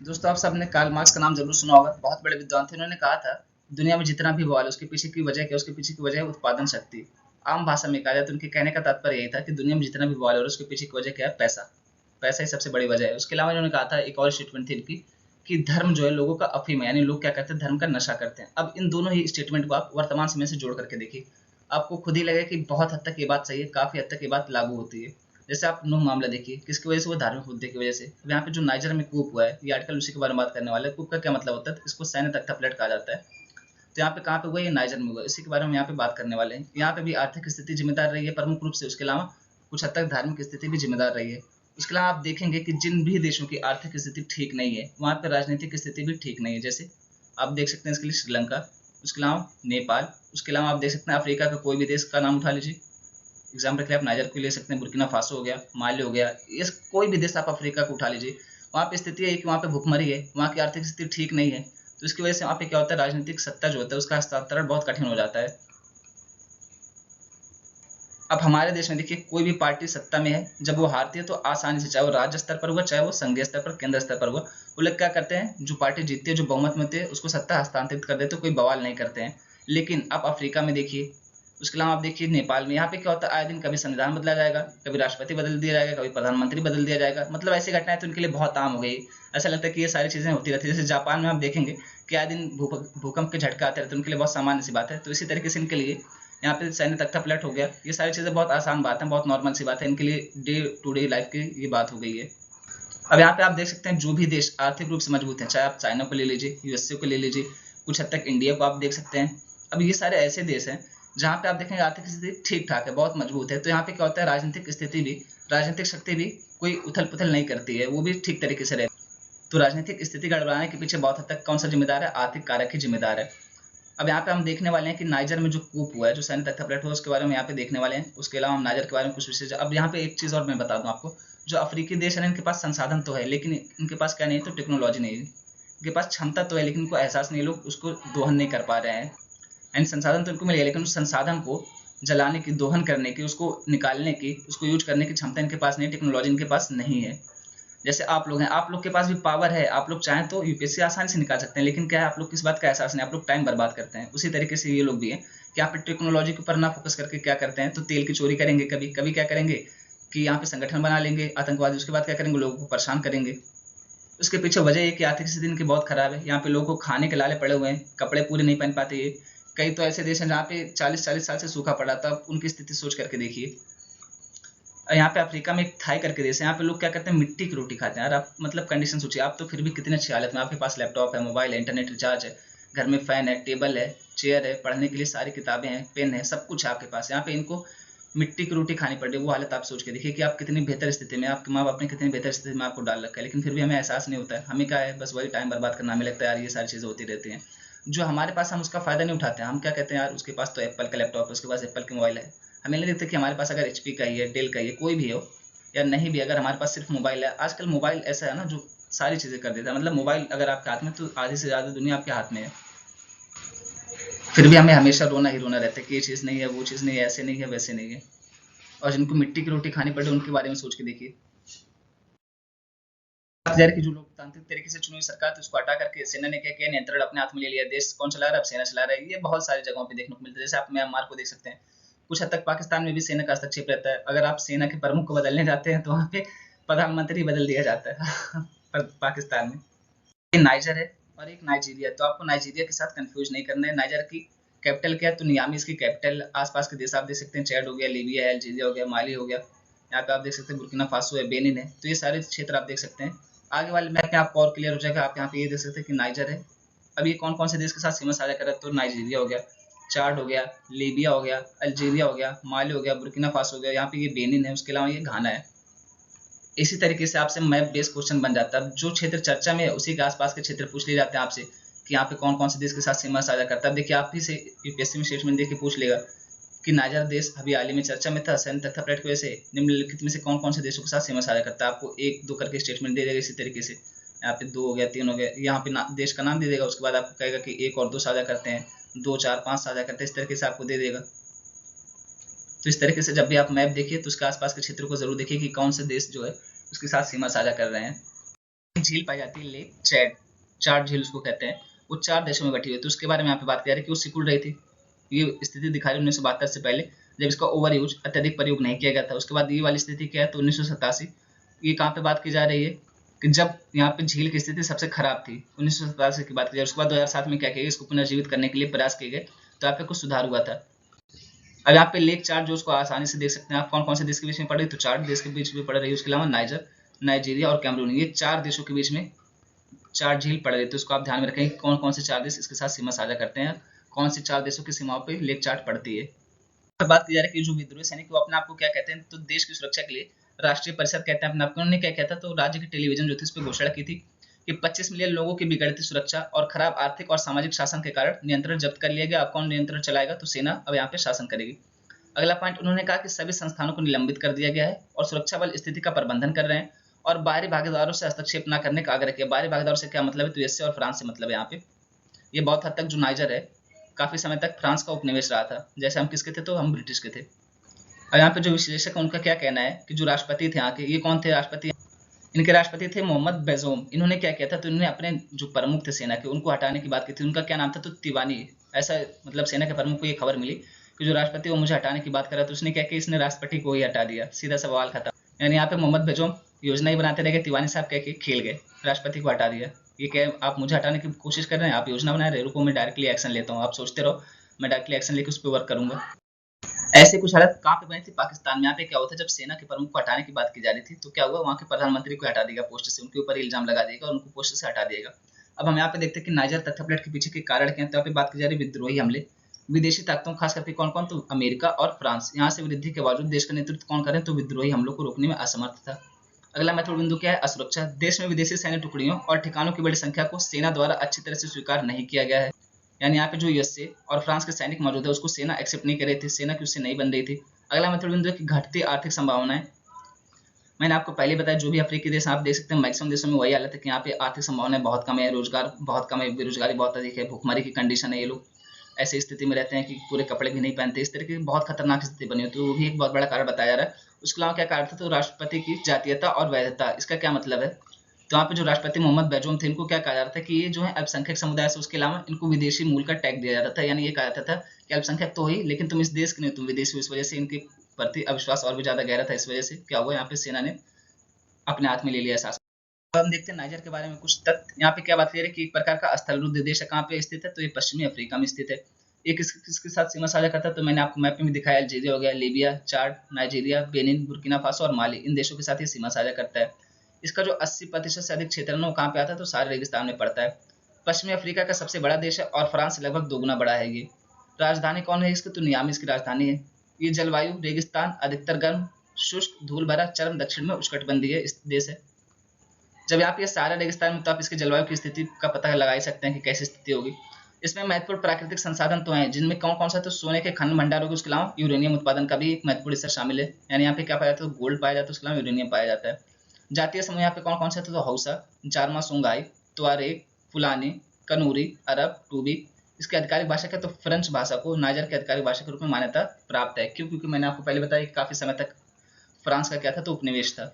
दोस्तों, आप सबने कार्ल मार्क्स का नाम जरूर सुना होगा, बहुत बड़े विद्वान थे। उन्होंने कहा था दुनिया में जितना भी बवाल है उसके पीछे की वजह क्या, उसके पीछे की वजह है उत्पादन शक्ति। आम भाषा में कहा जाए तो उनके कहने का तात्पर्य यही था कि दुनिया में जितना भी बवाल है उसके पीछे की वजह क्या है, पैसा। पैसा ही सबसे बड़ी वजह है। उसके अलावा उन्होंने कहा था एक और स्टेटमेंट थी इनकी कि धर्म जो है लोगों का अफीम है, यानी लोग क्या करते हैं, धर्म का नशा करते हैं। अब इन दोनों ही स्टेटमेंट को आप वर्तमान समय से जोड़ करके देखिए, आपको खुद ही लगेगा कि बहुत हद तक ये बात सही है, काफी हद तक ये बात लागू होती है। जैसे आप नूह मामला देखिए, किसकी वजह से, वो धार्मिक मुद्दे की वजह से। अब यहाँ पे जो नाइजर में कूप हुआ है, ये आर्टिकल उसी के बारे में बात करने वाला है। कूप का क्या मतलब होता है, तो इसको सैन्य तख्ता पलट कहा जाता है। तो तो यहाँ पे कहाँ पे हुआ, ये नाइजर में हुआ, इसी के बारे में यहाँ पे बात करने वाले हैं। यहाँ पे भी आर्थिक स्थिति जिम्मेदार रही है प्रमुख रूप से, उसके अलावा कुछ हद तक धार्मिक स्थिति भी जिम्मेदार रही है। उसके अलावा आप देखेंगे कि जिन भी देशों की आर्थिक स्थिति ठीक नहीं है वहाँ पे राजनीतिक स्थिति भी ठीक नहीं है। जैसे आप देख सकते हैं इसके लिए श्रीलंका, उसके अलावा नेपाल, उसके अलावा आप देख सकते हैं अफ्रीका का कोई भी देश का नाम उठा लीजिए, एग्जाम्पल के लिए आप नाइजर को ले सकते हैं, बुर्किना फासो हो गया, माली हो गया, ये कोई भी देश आप अफ्रीका को उठा लीजिए, वहाँ पे स्थिति है कि वहाँ पे भुखमरी है, वहाँ की आर्थिक स्थिति ठीक नहीं है, तो इसकी वजह से वहाँ पे क्या होता है, राजनीतिक सत्ता जो होता है उसका हस्तांतरण बहुत कठिन हो जाता है। अब हमारे देश में देखिए कोई भी पार्टी सत्ता में है, जब वो हारती है तो आसानी से, चाहे वो राज्य स्तर पर हुआ चाहे वो संघीय स्तर पर केंद्र स्तर पर हुआ, वो लोग क्या करते हैं, जो पार्टी जीतती है जो बहुमत में होती है उसको सत्ता हस्तांतरित कर देते, कोई बवाल नहीं करते हैं। लेकिन आप अफ्रीका में देखिए, उसके अलावा आप देखिए नेपाल में, यहाँ पे क्या होता है, आए दिन कभी संविधान बदला जाएगा, कभी राष्ट्रपति बदल दिया जाएगा, कभी प्रधानमंत्री बदल दिया जाएगा, मतलब ऐसी घटनाएं तो उनके लिए बहुत आम हो गई। ऐसा लगता है कि ये सारी चीजें होती रहती है। जैसे जापान में आप देखेंगे कि आए दिन भूकंप के झटका आते रहते हैं, उनके लिए बहुत सामान्य सी बात है। तो इसी तरीके से इनके लिए यहाँ पे सैन्य तख्ता पलट हो गया, ये सारी चीजें बहुत आसान बात है, बहुत नॉर्मल सी बात है, इनके लिए डे टू डे लाइफ की ये बात हो गई है। अब यहाँ पे आप देख सकते हैं जो भी देश आर्थिक रूप से मजबूत है, चाहे आप चाइना को ले लीजिए, यूएसए को ले लीजिए, कुछ हद तक इंडिया को आप देख सकते हैं। अब ये सारे ऐसे देश हैं जहाँ पे आप देखेंगे आर्थिक स्थिति ठीक ठाक है, बहुत मजबूत है, तो यहाँ पे क्या होता है, राजनीतिक स्थिति भी, राजनीतिक शक्ति भी कोई उथल पुथल नहीं करती है, वो भी ठीक तरीके से रहती है। तो राजनीतिक स्थिति गड़बड़ाने के पीछे बहुत हद तक कौन सा जिम्मेदार है, आर्थिक कारक ही जिम्मेदार है। अब यहाँ पे हम देखने वाले हैं कि नाइजर में जो कूप हुआ है, जो सैन्य तख्ता पलट हुआ, उसके बारे में यहाँ पे देखने वाले हैं। उसके अलावा हम नाइजर के बारे में कुछ विशेष, अब यहाँ पे एक चीज और मैं बता दूं आपको, जो अफ्रीकी देश है इनके पास संसाधन तो है लेकिन इनके पास क्या नहीं है, तो टेक्नोलॉजी नहीं है, इनके पास क्षमता तो है लेकिन इनको एहसास नहीं, लोग उसको दोहन नहीं कर पा रहे हैं। एंड संसाधन तो इनको मिल गया लेकिन उस संसाधन को जलाने की, दोहन करने की, उसको निकालने की, उसको यूज करने की क्षमता इनके पास नहीं, टेक्नोलॉजी इनके पास नहीं है। जैसे आप लोग हैं, आप लोग के पास भी पावर है, आप लोग चाहें तो यूपीएससी आसानी से निकाल सकते हैं, लेकिन क्या है, आप लोग किस बात का एहसास नहीं, आप लोग टाइम बर्बाद करते हैं। उसी तरीके से ये लोग भी हैं कि यहाँ पे टेक्नोलॉजी के ऊपर ना फोकस करके क्या करते हैं, तो तेल की चोरी करेंगे, कभी कभी क्या करेंगे कि यहाँ पे संगठन बना लेंगे आतंकवादी, उसके बाद क्या करेंगे, लोगों को परेशान करेंगे। उसके पीछे वजह है कि आर्थिक स्थिति इनकी बहुत खराब है, यहाँ पे लोगों को खाने के लाले पड़े हुए हैं, कपड़े पूरे नहीं पहन पाते ये। कई तो ऐसे देश हैं जहाँ पे 40-40 साल से सूखा पड़ा था, उनकी स्थिति सोच करके देखिए। यहाँ पे अफ्रीका में एक थाई करके देश है, यहाँ पे लोग क्या करते हैं, मिट्टी की रोटी खाते हैं यार। आप मतलब कंडीशन सोचिए, आप तो फिर भी कितने अच्छी हालत में, आपके पास लैपटॉप है, मोबाइल है, इंटरनेट रिचार्ज है, घर में फैन है, टेबल है, चेयर है, पढ़ने के लिए सारी किताबें हैं, पेन है, सब कुछ है आपके पास। यहाँ पे इनको मिट्टी की रोटी खानी पड़ रही है। वो हालत आप सोच के देखिए कि आप कितनी बेहतर स्थिति में, आपके माँ बाप ने कितनी बेहतर स्थिति में आपको डाल रखा है, लेकिन फिर भी हमें एहसास नहीं होता है। हमें क्या है, बस वही टाइम बर्बाद करना, हमें लगता है यार ये सारी चीज़ें होती रहती हैं, जो हमारे पास हम उसका फायदा नहीं उठाते हैं। हम क्या कहते हैं, यार उसके पास तो एप्पल का लैपटॉप है, उसके पास एप्पल का मोबाइल है। हमें नहीं देखते कि हमारे पास अगर एचपी का ही है, डेल का ही है, कोई भी हो या नहीं भी, अगर हमारे पास सिर्फ मोबाइल है, आजकल मोबाइल ऐसा है ना जो सारी चीज़ें कर देता है। मतलब मोबाइल अगर आपके हाथ में, तो आधी से ज़्यादा दुनिया आपके हाथ में है, फिर भी हमें हमेशा रोना ही रोना रहता है कि ये चीज़ नहीं है, वो चीज़ नहीं है, ऐसे नहीं है, वैसे नहीं है। और जिनको मिट्टी की रोटी खानी पड़े उनके बारे में सोच के देखिए। की जो लोकतांत्रिक तरीके से चुनी हुई सरकार थी उसको हटा करके सेना ने क्या किया, नियंत्रण अपने हाथ में ले लिया। देश कौन चला रहा है, अब सेना चला रहा है। ये बहुत सारी जगहों पे देखने को मिलता है। जैसे आप म्यांमार को देख सकते हैं, कुछ हद तक पाकिस्तान में भी सेना का हस्तक्षेप रहता है। अगर आप सेना के प्रमुख को बदलने जाते हैं तो वहाँ पे प्रधानमंत्री बदल दिया जाता है पाकिस्तान में। ये नाइजर है और एक नाइजीरिया, तो आपको नाइजीरिया के साथ कंफ्यूज नहीं करना है। नाइजर की कैपिटल क्या है, तो नियामी इसकी कैपिटल। आसपास के देश आप देख सकते हैं, चैड हो गया, लीबिया है, अल्जीरिया हो गया, माली हो गया, यहाँ पे आप देख सकते हैं बुर्किना फासो है, बेनिन है। तो ये सारे क्षेत्र आप देख सकते हैं। आगे वाले मैप में आपको और क्लियर हो जाएगा। आप यहाँ पे ये देख सकते हैं कि नाइजर है। अब ये कौन कौन से देश के साथ सीमा साझा कर रहा है, तो नाइजीरिया हो गया, चाड हो गया, लीबिया हो गया, अल्जीरिया हो गया, माली हो गया, बुर्किना फासो हो गया, यहाँ पे ये बेनिन है, उसके अलावा ये घाना है। इसी तरीके से आपसे मैप बेस्ड क्वेश्चन बन जाता है। जो क्षेत्र चर्चा में है उसी के आसपास के क्षेत्र पूछ लिए जाते हैं आपसे कि यहाँ पे कौन कौन से देश के साथ सीमा साझा करता है। देखिए आप ही से यूपीएससी में स्टेटमेंट देख के पूछ लेगा कि नाइजर देश अभी हाल ही में चर्चा में था, सैन्य तख्ता पलट की वजह से निम्नलिखित में से कौन कौन से देशों के साथ सीमा साझा करता है। आपको 1-2 करके स्टेटमेंट दे देगा। इसी तरीके से यहाँ पे 2 हो गया, 3 हो गया, यहाँ पे देश का नाम दे देगा। उसके बाद आपको कहेगा कि 1 और 2 साझा करते हैं, 2, 4, 5 साझा करते हैं, इस तरीके से आपको दे देगा। तो इस तरीके से जब भी आप मैप देखिए तो उसके आसपास के क्षेत्र को जरूर देखिए कि कौन से देश जो है उसके साथ सीमा साझा कर रहे हैं। झील पाई जाती है लेक चैड, चाड झील उसको कहते हैं। वो 4 देशों में बटी हुई है। तो उसके बारे में यहाँ पे बात कर रहे हैं कि वो सिकुड़ रही थी। ये स्थिति दिखा रही 1972 से पहले, जब इसका ओवर यूज, अत्यधिक प्रयोग नहीं किया गया था। उसके बाद ये वाली स्थिति क्या है, तो 1987। ये कहाँ पे बात की जा रही है कि जब यहाँ पे झील की स्थिति सबसे खराब थी, 1987 की बात की जाए। उसके बाद 2007 में क्या किया, इसको पुनर्जीवित करने के लिए प्रयास किए गए, तो यहाँ पे कुछ सुधार हुआ था। अब यहाँ पे लेक चार्ट जो उसको आसानी से देख सकते हैं आप, कौन कौन से देश के बीच में पड़ रही है, तो 4 देश के बीच में पड़ रही है। उसके अलावा नाइजर, नाइजीरिया और कैमरून, ये 4 देशों के बीच में 4 झील पड़ रही है। तो उसको आप ध्यान में रखें कौन कौन से 4 देश इसके साथ सीमा साझा करते हैं। कौन सी 4 देशों की सीमाओं पे लेक चाट पड़ती है। तो बात की जा रही है कि जो विद्रोही सैनिक वो अपने आप को क्या कहते हैं, तो देश की सुरक्षा के लिए राष्ट्रीय परिषद कहते हैं अपने आप को। उन्होंने क्या कहता, तो राज्य की टेलीविजन जो थी उस पर घोषणा की थी कि 25 मिलियन लोगों की बिगड़ती सुरक्षा और खराब आर्थिक और सामाजिक शासन के कारण नियंत्रण जब्त कर लिया गया। अब कौन नियंत्रण चलाएगा, तो सेना अब यहाँ पे शासन करेगी। अगला पॉइंट उन्होंने कहा कि सभी संस्थानों को निलंबित कर दिया गया है और सुरक्षा बल स्थिति का प्रबंधन कर रहे हैं और बाहरी भागीदारों से हस्तक्षेप न करने का आग्रह किया। बाहरी भागीदारों से क्या मतलब है, तो यूएसए और फ्रांस से मतलब है यहाँ पे। ये बहुत हद तक जो नाइजर है काफी समय तक फ्रांस का उपनिवेश रहा था, जैसे हम किसके थे, तो हम ब्रिटिश के थे। और यहाँ पे जो विश्लेषक है उनका क्या कहना है कि जो राष्ट्रपति थे यहाँ के, ये कौन थे राष्ट्रपति, इनके राष्ट्रपति थे मोहम्मद बेजोम। इन्होंने क्या किया था, तो इन्होंने अपने जो प्रमुख थे सेना के उनको हटाने की बात की थी। उनका क्या नाम था, तो तिवानी। ऐसा मतलब सेना के प्रमुख को ये खबर मिली कि जो राष्ट्रपति वो मुझे हटाने की बात कर रहा है, तो उसने क्या किया, इसने राष्ट्रपति को ही हटा दिया। सीधा सवाल खत्म। यानी यहाँ पे मोहम्मद बेजोम योजना ही बनाते रह गए, तिवानी साहब कह के खेल गए, राष्ट्रपति को हटा दिया। ये क्या आप मुझे हटाने की कोशिश कर रहे हैं, आप योजना बना रहे हैं, रुको मैं डायरेक्टली एक्शन लेता हूँ, आप सोचते रहो, मैं डायरेक्टली एक्शन लेकर उस पर वर्क करूंगा। ऐसे कुछ हालत कहाँ पे बनी थी, पाकिस्तान में। यहाँ पे क्या हुआ था, जब सेना के प्रमुख को हटाने की बात की जा रही थी, तो क्या हुआ, वहाँ के प्रधानमंत्री को हटा देगा पोस्ट से, उनके ऊपर इल्जाम लगा देगा और उनको पोस्ट से हटा देगा। अब हम यहाँ पे देखते हैं कि नाइजर तथ्यपलट के पीछे के कारण क्या है। तो यहाँ पे बात की जा रही है विद्रोही हमले, विदेशी ताकतों खास करके कौन कौन, तो अमेरिका और फ्रांस। यहाँ से वृद्धि के बावजूद देश का नेतृत्व कौन करें, तो विद्रोही हमलों को रोकने में असमर्थ था। अगला महत्वपूर्ण बिंदु क्या है, असुरक्षा। देश में विदेशी सैन्य टुकड़ियों और ठिकानों की बड़ी संख्या को सेना द्वारा अच्छी तरह से स्वीकार नहीं किया गया है। यानी यहाँ पे जो यूएसए और फ्रांस के सैनिक मौजूद है उसको सेना एक्सेप्ट नहीं कर रही थी, सेना की उससे नहीं बन रही थी। अगला महत्वपूर्ण बिंदु है कि घटती आर्थिक संभावनाएं। मैंने आपको पहले बताया जो भी अफ्रीकी देश आप देख सकते हैं, मैक्सिमम देशों में वही हालत है कि यहाँ पे आर्थिक संभावनाएं बहुत कम है, रोजगार बहुत कम है, बेरोजगारी बहुत अधिक है, भूखमरी की कंडीशन है। ये लोग ऐसी स्थिति में रहते हैं कि पूरे कपड़े भी नहीं पहनते। इस तरह की बहुत खतरनाक स्थिति बनी होती है, वो भी एक बहुत बड़ा कारण बताया जा रहा है। उसके अलावा क्या कारण था, तो राष्ट्रपति की जातीयता और वैधता। इसका क्या मतलब है, तो यहाँ पे जो राष्ट्रपति मोहम्मद बेजोम थे इनको क्या कहा जाता था कि ये जो है अल्पसंख्यक समुदाय से, उसके अलावा इनको विदेशी मूल का टैग दिया जाता था। यानी ये कहा जाता था कि अल्पसंख्यक तो ही, लेकिन तुम इस देश के नहीं, तुम विदेशी हो। इस वजह से इनके प्रति अविश्वास और भी ज्यादा गहरा था। इस वजह से क्या हुआ, यहाँ पे सेना ने अपने हाथ में ले लिया शासन। अब हम देखते हैं नाइजर के बारे में कुछ तथ्य। यहाँ पे क्या बात करें कि एक प्रकार का स्थलरुद्ध देश है, कहाँ पे स्थित है, तो ये पश्चिमी अफ्रीका में स्थित है। ये किसके साथ सीमा साझा करता है, तो मैंने आपको मैप में भी दिखाया, अल्जीरिया हो गया, लीबिया, चाड, नाइजीरिया, बेनिन, बुर्किना फासो और माली, इन देशों के साथ ये सीमा साझा करता है। इसका जो 80% से अधिक क्षेत्र है वो कहाँ पे आता है, तो सारे रेगिस्तान में पड़ता है। पश्चिमी अफ्रीका का सबसे बड़ा देश है और फ्रांस से लगभग 2 गुना बड़ा है ये। राजधानी कौन है इसकी, तो नियामी इसकी राजधानी है। ये जलवायु रेगिस्तान, अधिकतर गर्म, शुष्क, धूल भरा, चरम दक्षिण में उष्णकटिबंधीय इस देश है। जब आप ये सारा रेगिस्तान में, तो आप इसके जलवायु की स्थिति का पता लगा ही सकते हैं कि कैसी स्थिति होगी। इसमें महत्वपूर्ण प्राकृतिक संसाधन तो हैं, जिनमें कौन कौन सा, तो सोने के खनन भंडारों के, उसके अलावा यूरेनियम उत्पादन का भी एक महत्वपूर्ण हिस्सा शामिल है। यानी यहाँ पे क्या पाया जाता है, तो गोल्ड पाया जाता है, उसके अलावा यूरेनियम पाया जाता है। जातीय समूह यहाँ पे कौन कौन से, तो हौसा, जारमा, सोंगाई, तुआरेग, फुलानी, कनूरी, अरब, टूबी। इसकी आधिकारिक भाषा क्या, तो फ्रेंच भाषा को नाइजर की आधिकारिक भाषा के रूप में मान्यता प्राप्त है। क्यों, क्योंकि मैंने आपको पहले बताया काफी समय तक फ्रांस का क्या था, तो उपनिवेश था।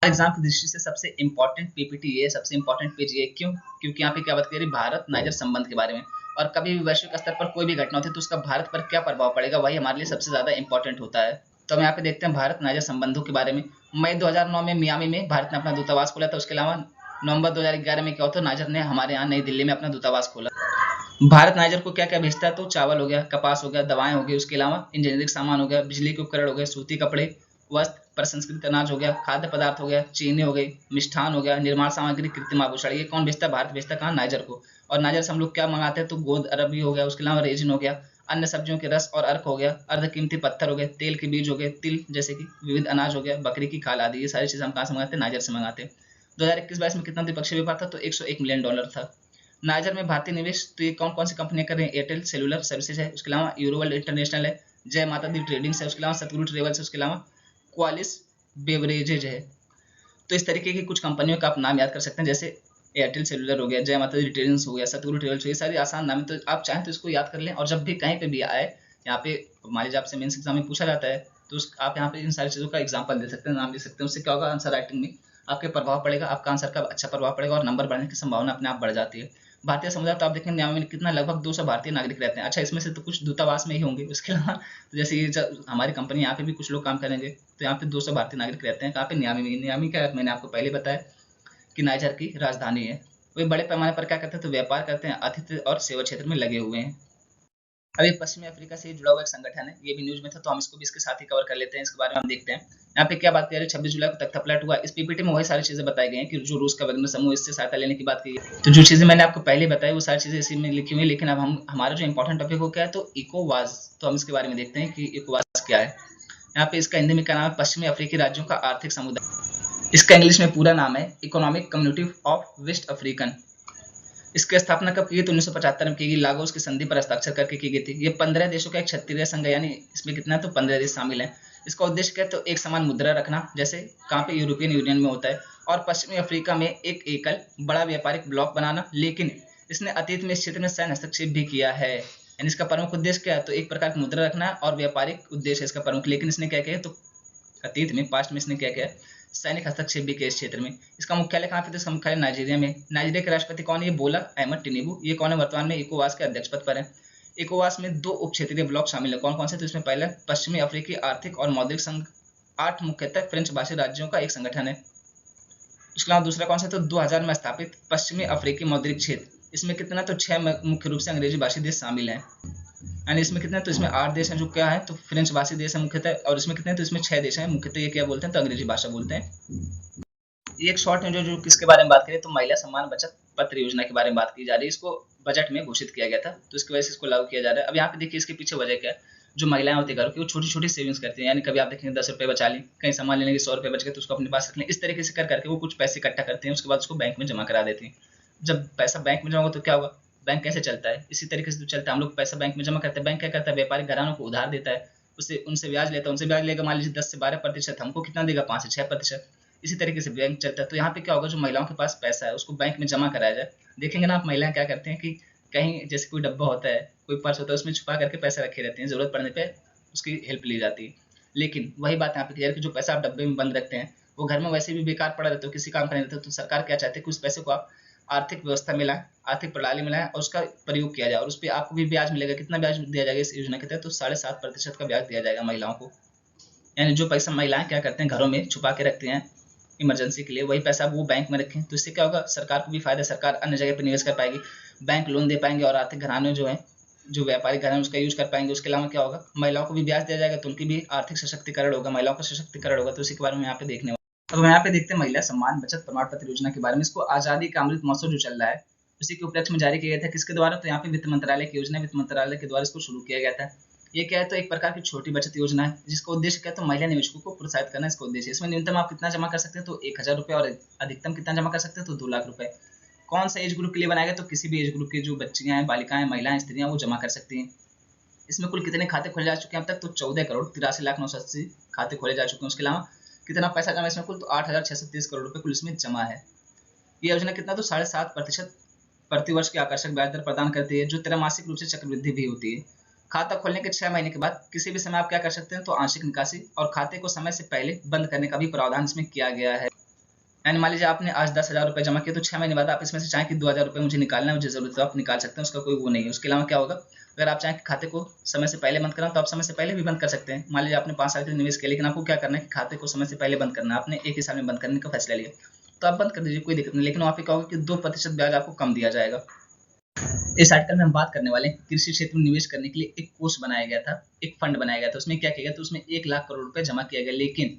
एग्जाम की दृष्टि से सबसे इंपॉर्टेंट पीपीटी ये, सबसे इंपॉर्टेंट पेज ये। क्यों, क्योंकि यहाँ पे क्या बात करी भारत नाइजर संबंध के बारे में। और कभी भी वैश्विक स्तर पर कोई भी घटना होती है तो उसका भारत पर क्या प्रभाव पड़ेगा, वही हमारे लिए सबसे ज्यादा इंपॉर्टेंट होता है। तो हम यहाँ पे देखते हैं भारत नाइजर संबंधों के बारे में। मई 2009 में मियामी में भारत ने अपना दूतावास खोला था। उसके अलावा नवंबर 2011 में क्या होता है, नाइजर ने हमारे यहाँ नई दिल्ली में अपना दूतावास खोला। भारत नाइजर को क्या क्या भेजता है, तो चावल हो गया, कपास हो गया, दवाएं हो गई, उसके अलावा इंजीनियरिंग सामान हो गया, बिजली के उपकरण हो गए, सूती कपड़े, वस्त्र, प्रसंस्कृत अनाज हो गया, खाद्य पदार्थ हो गया, चीनी हो गई, मिष्ठान हो गया, निर्माण सामग्री, कृत्रिम आभूषण। ये कौन भेजता है, भारत भेजता है। कहाँ, नाइजर को। और नाइजर से हम लोग क्या मंगाते हैं, तो गोद अरबी हो गया, उसके अलावा रेजिन हो गया, अन्य सब्जियों के रस और अर्क हो गया, अर्धकीमती पत्थर हो गए, तेल के बीज हो गए, तिल जैसे कि विविध अनाज हो गया, बकरी की खाल आदि। ये सारी चीजें हम कहाँ से मंगाते हैं, नाइजर से मंगाते हैं। 2021-22 में कितना द्विपक्षीय व्यापार था, तो $101 मिलियन था। नाइजर में भारतीय निवेश तो ये कौन कौन सी कंपनियां कर रही हैं, एयरटेल सेलुलर सर्विसेज है, उसके अलावा यूरोवर्ल्ड इंटरनेशनल है, जय माता दी ट्रेडिंग्स है, उसके अलावा सतगुरु ट्रेवल्स है, उसके अलावा क्वालिस बेवरेजेज है। तो इस तरीके की कुछ कंपनियों का आप नाम याद कर सकते हैं, जैसे एयरटेल सेलुलर हो गया, जय माता दी ट्रेडिंग्स हो गया, सतगुरु ट्रेवल्स हो गया। ये सारी आसान नाम है, तो आप चाहें तो इसको याद कर लें। और जब भी कहीं पे भी आए, यहाँ पे मान लीजिए आपसे मेंस एग्जाम में पूछा जाता है, तो आप यहाँ पे इन सारी चीजों का एग्जाम्पल दे सकते हैं, नाम दे सकते हैं। उससे क्या होगा, आंसर राइटिंग में आपके प्रभाव पड़ेगा, आपका आंसर का अच्छा प्रभाव पड़ेगा और नंबर बढ़ने की संभावना अपने आप बढ़ जाती है। भारतीय समुदाय तो आप देखेंगे नियामी में कितना, लगभग 200 भारतीय नागरिक रहते हैं। अच्छा, इसमें से तो कुछ दूतावास में ही होंगे, उसके अलावा तो जैसे ये हमारी कंपनी यहाँ पे भी कुछ लोग काम करेंगे, तो यहाँ पे 200 भारतीय नागरिक रहते हैं। कहाँ पे, नियामी में। नियामी का मैंने आपको पहले बताया कि नाइजर की राजधानी है। वे बड़े पैमाने पर क्या करते हैं, तो व्यापार करते हैं, आतिथ्य और सेवा क्षेत्र में लगे हुए हैं। अब ये पश्चिमी अफ्रीका से जुड़ा हुआ एक संगठन है, ये भी न्यूज में था तो हम इसको भी इसके साथ ही कवर कर लेते हैं। इसके बारे में हम देखते हैं यहाँ पे क्या बात करें। 26 जुलाई को तख्ता पलट हुआ। इस पीपीटी में वही सारी चीजें बताई गई हैं कि जो रूस का वैगनर समूह इससे सहायता लेने की बात की है। तो जो चीजें मैंने आपको पहले बताई वो सारी चीजें इसी में लिखी हुई है, लेकिन अब हम हमारा जो इंपॉर्टेंट टॉपिक हो क्या है, तो इकोवास। तो हम इसके बारे में देखते हैं कि इकोवास क्या है। यहाँ पे इसका हिंदी में क्या नाम है, पश्चिमी अफ्रीकी राज्यों का आर्थिक समुदाय। इसका इंग्लिश में पूरा नाम है economic community of west African. इसकी स्थापना कब की गई, तो 1975 में की गई। लागोस की संधि पर हस्ताक्षर करके की गई थी। ये 15 देशों का एक क्षत्रिय संघ है, यानी इसमें कितना है, तो 15 देश शामिल हैं। इसका उद्देश्य क्या है, तो एक समान मुद्रा रखना, जैसे कहाँ पे यूरोपियन यूनियन में होता है, और पश्चिमी अफ्रीका में एक एकल बड़ा व्यापारिक ब्लॉक बनाना। लेकिन इसने अतीत में इस क्षेत्र में सैन्य हस्तक्षेप भी किया है। यानी इसका प्रमुख उद्देश्य क्या है, तो एक प्रकार की मुद्रा रखना और व्यापारिक उद्देश्य है इसका प्रमुख। लेकिन इसने क्या किया, तो अतीत में पास्ट में इसने क्या किया, सैनिक हस्तक्षेप भी किया इस क्षेत्र में। इसका मुख्यालय कहाँ पे, तो इसका मुख्यालय नाइजीरिया में। नाइजीरिया के राष्ट्रपति कौन है, ये बोला अहमद टिनिबू। ये कौन है, वर्तमान में इकोवास के अध्यक्ष पद पर है। इकोवास में 2 उप क्षेत्रीय ब्लॉक शामिल है। कौन कौन से, तो इसमें पहला पश्चिमी अफ्रीकी आर्थिक और मौद्रिक संघ, 8 मुख्यतः फ्रेंच भाषी राज्यों का एक संगठन है। उसके अलावा दूसरा कौन सा, तो 2000 में स्थापित पश्चिमी अफ्रीकी मौद्रिक क्षेत्र। इसमें कितना, तो 6 मुख्य रूप से अंग्रेजी भाषी देश शामिल हैं। यानी इसमें कितने, तो इसमें 8 देश हैं जो क्या है, तो फ्रेंच भाषी देश है मुख्यतः, और इसमें कितने, तो इसमें 6 देश हैं मुख्यतः। ये क्या बोलते हैं, तो अंग्रेजी भाषा बोलते हैं। ये एक शॉर्ट में जो किसके बारे में बात करें, तो महिला सम्मान बचत पत्र योजना के बारे में बात की जा रही है। इसको बजट में घोषित किया गया था, तो इसकी वजह से इसको लागू किया जा रहा है। अब यहाँ पे देखिए इसके पीछे वजह क्या है। जो महिलाएं होती है घरों की, वो छोटी छोटी सेविंग्स करती हैं। यानी कभी आप देखेंगे 10 रुपये बचा लें, कहीं सामान लेने के 100 रुपये बच गए तो उसको अपने पास रख लें। इस तरीके से कर करके वो कुछ पैसे इकट्ठा करते हैं, उसके बाद उसको बैंक में जमा करा देती हैं। जब पैसा बैंक में जमा होगा तो क्या होगा, बैंक कैसे चलता है, इसी तरीके से तो चलता है। हम लोग पैसा बैंक में जमा करते हैं, बैंक क्या करता है, व्यापारिक घरानों को उधार देता है, उससे उनसे ब्याज लेता है। उनसे ब्याज लेगा मान लीजिए 10 से 12%, हमको कितना देगा, 5 से 6%। इसी तरीके से बैंक चलता है। तो यहाँ पे क्या होगा, जो महिलाओं के पास पैसा है उसको बैंक में जमा कराया जाए। देखेंगे ना आप, महिलाएं क्या करते हैं कि कहीं जैसे कोई डब्बा होता है, कोई पर्स होता है, उसमें छुपा करके पैसा रखे रहते हैं, जरूरत पड़ने पे उसकी हेल्प ली जाती है। लेकिन वही बात यहाँ पे क्लियर कि जो पैसा आप डब्बे में बंद रखते हैं वो घर में वैसे भी बेकार पड़ा रहता है, किसी काम का नहीं रहता। तो सरकार क्या चाहती है कि उस पैसे को आप आर्थिक व्यवस्था में लाएं, आर्थिक प्रणाली में लाएं और उसका प्रयोग किया जाए, और उस पर आपको भी ब्याज मिलेगा। कितना ब्याज दिया जाएगा इस योजना के तहत, तो 7.5% का ब्याज दिया जाएगा महिलाओं को। यानी जो पैसा महिलाएं क्या करते हैं, घरों में छुपा के रखते हैं इमरजेंसी के लिए, वही पैसा वो बैंक में रखें। तो इससे क्या होगा, सरकार को भी फायदा, सरकार अन्य जगह पर निवेश कर पाएगी, बैंक लोन दे पाएंगे, और आर्थिक घराने जो है, जो व्यापारिक घराने उसका यूज कर पाएंगे। उसके अलावा क्या होगा, महिलाओं को भी ब्याज दिया जाएगा, तो उनकी भी आर्थिक सशक्तिकरण होगा, महिलाओं का सशक्तिकरण होगा। तो इसी के बारे में यहाँ पे देखने वाले। अब यहाँ पे देखते हैं महिला सम्मान बचत प्रमाण पत्र योजना के बारे में। इसको आजादी का अमृत महोत्सव जो चल रहा है उसी के उपलक्ष्य में जारी किया गया था। किसके द्वारा, तो यहाँ पे वित्त मंत्रालय की योजना, वित्त मंत्रालय के द्वारा इसको शुरू किया गया था। ये क्या है, तो एक प्रकार की छोटी बचत योजना है जिसका उद्देश्य क्या है, तो महिला निवेशकों को प्रोत्साहित करना इसका उद्देश्य। इसमें न्यूनतम आप कितना जमा कर सकते हैं, तो 1000 रुपये, और अधिकतम कितना जमा कर सकते हैं, तो 2 लाख रुपए। कौन सा एज ग्रुप के लिए बनाया गया, तो किसी भी एज ग्रुप की जो बच्चियां हैं, बालिकाएं, महिलाएं, स्त्रियां, वो जमा कर सकती हैं। इसमें कुल कितने खाते खोले जा चुके हैं अब तक, तो 14,83,980 खाते खोले जा चुके हैं। उसके अलावा कितना पैसा जमा इसमें कुल, तो 8,630 करोड़ रुपए कुल इसमें जमा है। ये योजना कितना, तो 7.5% प्रतिवर्ष की आकर्षक ब्याज दर प्रदान करती है, जो त्रैमासिक रूप से चक्रवृद्धि भी होती है। खाता खोलने के 6 महीने के बाद किसी भी समय आप क्या कर सकते हैं, तो आंशिक निकासी और खाते को समय से पहले बंद करने का भी प्रावधान इसमें किया गया है। यानी मान लीजिए आपने आज 10,000 रुपये जमा किए, तो 6 महीने बाद आप इसमें से चाहें कि 2,000 रुपये मुझे निकालना है, मुझे जरूरत है, तो आप निकाल सकते हैं, उसका कोई वो नहीं है। उसके अलावा क्या होगा, अगर आप चाहें कि खाते को समय से पहले बंद करना, तो आप समय से पहले भी बंद कर सकते हैं। मान लीजिए आपने 5 साल के लिए निवेश किया, लेकिन आपको क्या करना है कि खाते को समय से पहले बंद करना है, आपने एक ही साल में बंद करने का फैसला लिया, तो आप बंद कर दीजिए, कोई दिक्कत नहीं। लेकिन वहाँ पे क्या होगा कि 2% ब्याज आपको कम दिया जाएगा। इस आर्टिकल में हम बात करने वाले हैं कृषि क्षेत्र में निवेश करने के लिए एक कोष बनाया गया था, एक फंड बनाया गया था। उसमें क्या किया गया, तो उसमें 1 लाख करोड़ रुपए जमा किया गया, लेकिन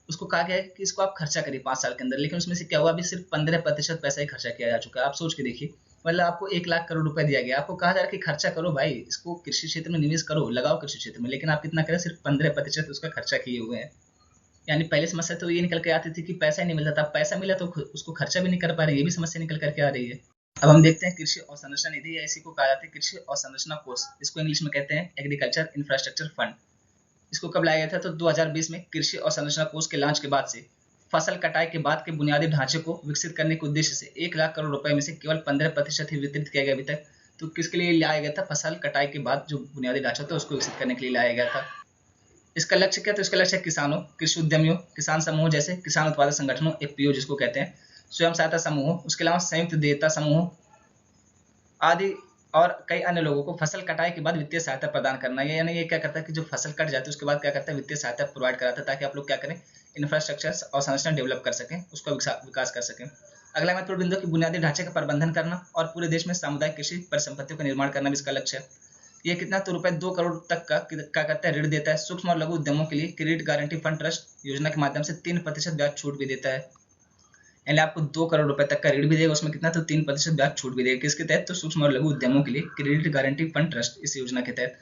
उसको कहा गया है कि इसको आप खर्चा करिए 5 साल के अंदर। लेकिन उसमें से क्या हुआ, अभी सिर्फ 15% पैसा ही खर्चा किया जा चुका है। आप सोच के देखिए, मतलब आपको 1 लाख करोड़ रुपए दिया गया, आपको कहा जा रहा है कि खर्चा करो भाई, इसको कृषि क्षेत्र में निवेश करो, लगाओ कृषि क्षेत्र में, लेकिन आप कितना करें, सिर्फ 15% उसका खर्चा किए हुए हैं। यानी पहले समस्या तो ये निकल के आती थी कि पैसा ही नहीं मिलता था, पैसा मिला तो उसको खर्चा भी नहीं कर पा रहे, ये भी समस्या निकल करके आ रही है। अब हम देखते हैं कृषि अवसंरचना निधि, या इसी को कहा जाता है कृषि अवसंरचना कोष, इसको इंग्लिश में कहते हैं एग्रीकल्चर इंफ्रास्ट्रक्चर फंड। इसको कब लाया गया था, तो 2020 में कृषि अवसंरचना कोष के लॉन्च के बाद से फसल कटाई के बाद के बुनियादी ढांचे को विकसित करने के उद्देश्य से 1 लाख करोड़ रुपए में से केवल 15% ही वितरित किया गया अभी तक। तो किसके लिए लाया गया था, फसल कटाई के बाद जो बुनियादी ढांचा था उसको विकसित करने के लिए लाया गया था। इसका लक्ष्य क्या, तो इसका लक्ष्य किसानों, कृषि उद्यमियों, किसान समूह जैसे किसान उत्पादक संगठनों, एफपीओ जिसको कहते हैं, स्वयं सहायता समूहों, उसके अलावा संयुक्त देयता समूहों आदि और कई अन्य लोगों को फसल कटाई के बाद वित्तीय सहायता प्रदान करना है। यानी ये क्या करता है कि जो फसल कट जाती है उसके बाद क्या करता है, वित्तीय सहायता प्रोवाइड कराता है, ताकि आप लोग क्या करें, इंफ्रास्ट्रक्चर और संरचना डेवलप कर सकें, उसका विकास कर सकें। अगला महत्वपूर्ण बिंदु की बुनियादी ढांचे का प्रबंधन करना और पूरे देश में सामुदायिक कृषि परिसंपत्तियों का निर्माण करना भी इसका लक्ष्य है। ये कितना तो रुपए 2 करोड़ तक का क्या करता है, ऋण देता है। सूक्ष्म और लघु उद्यमों के लिए क्रेडिट गारंटी फंड ट्रस्ट योजना के माध्यम से 3% ब्याज छूट भी देता है। यानी आपको 2 करोड़ रुपए तक का ऋण भी देगा, उसमें कितना तो 3% ब्याज छूट भी देगा। किसके तहत, तो सूक्ष्म और लघु उद्यमों के लिए क्रेडिट गारंटी फंड ट्रस्ट इस योजना के तहत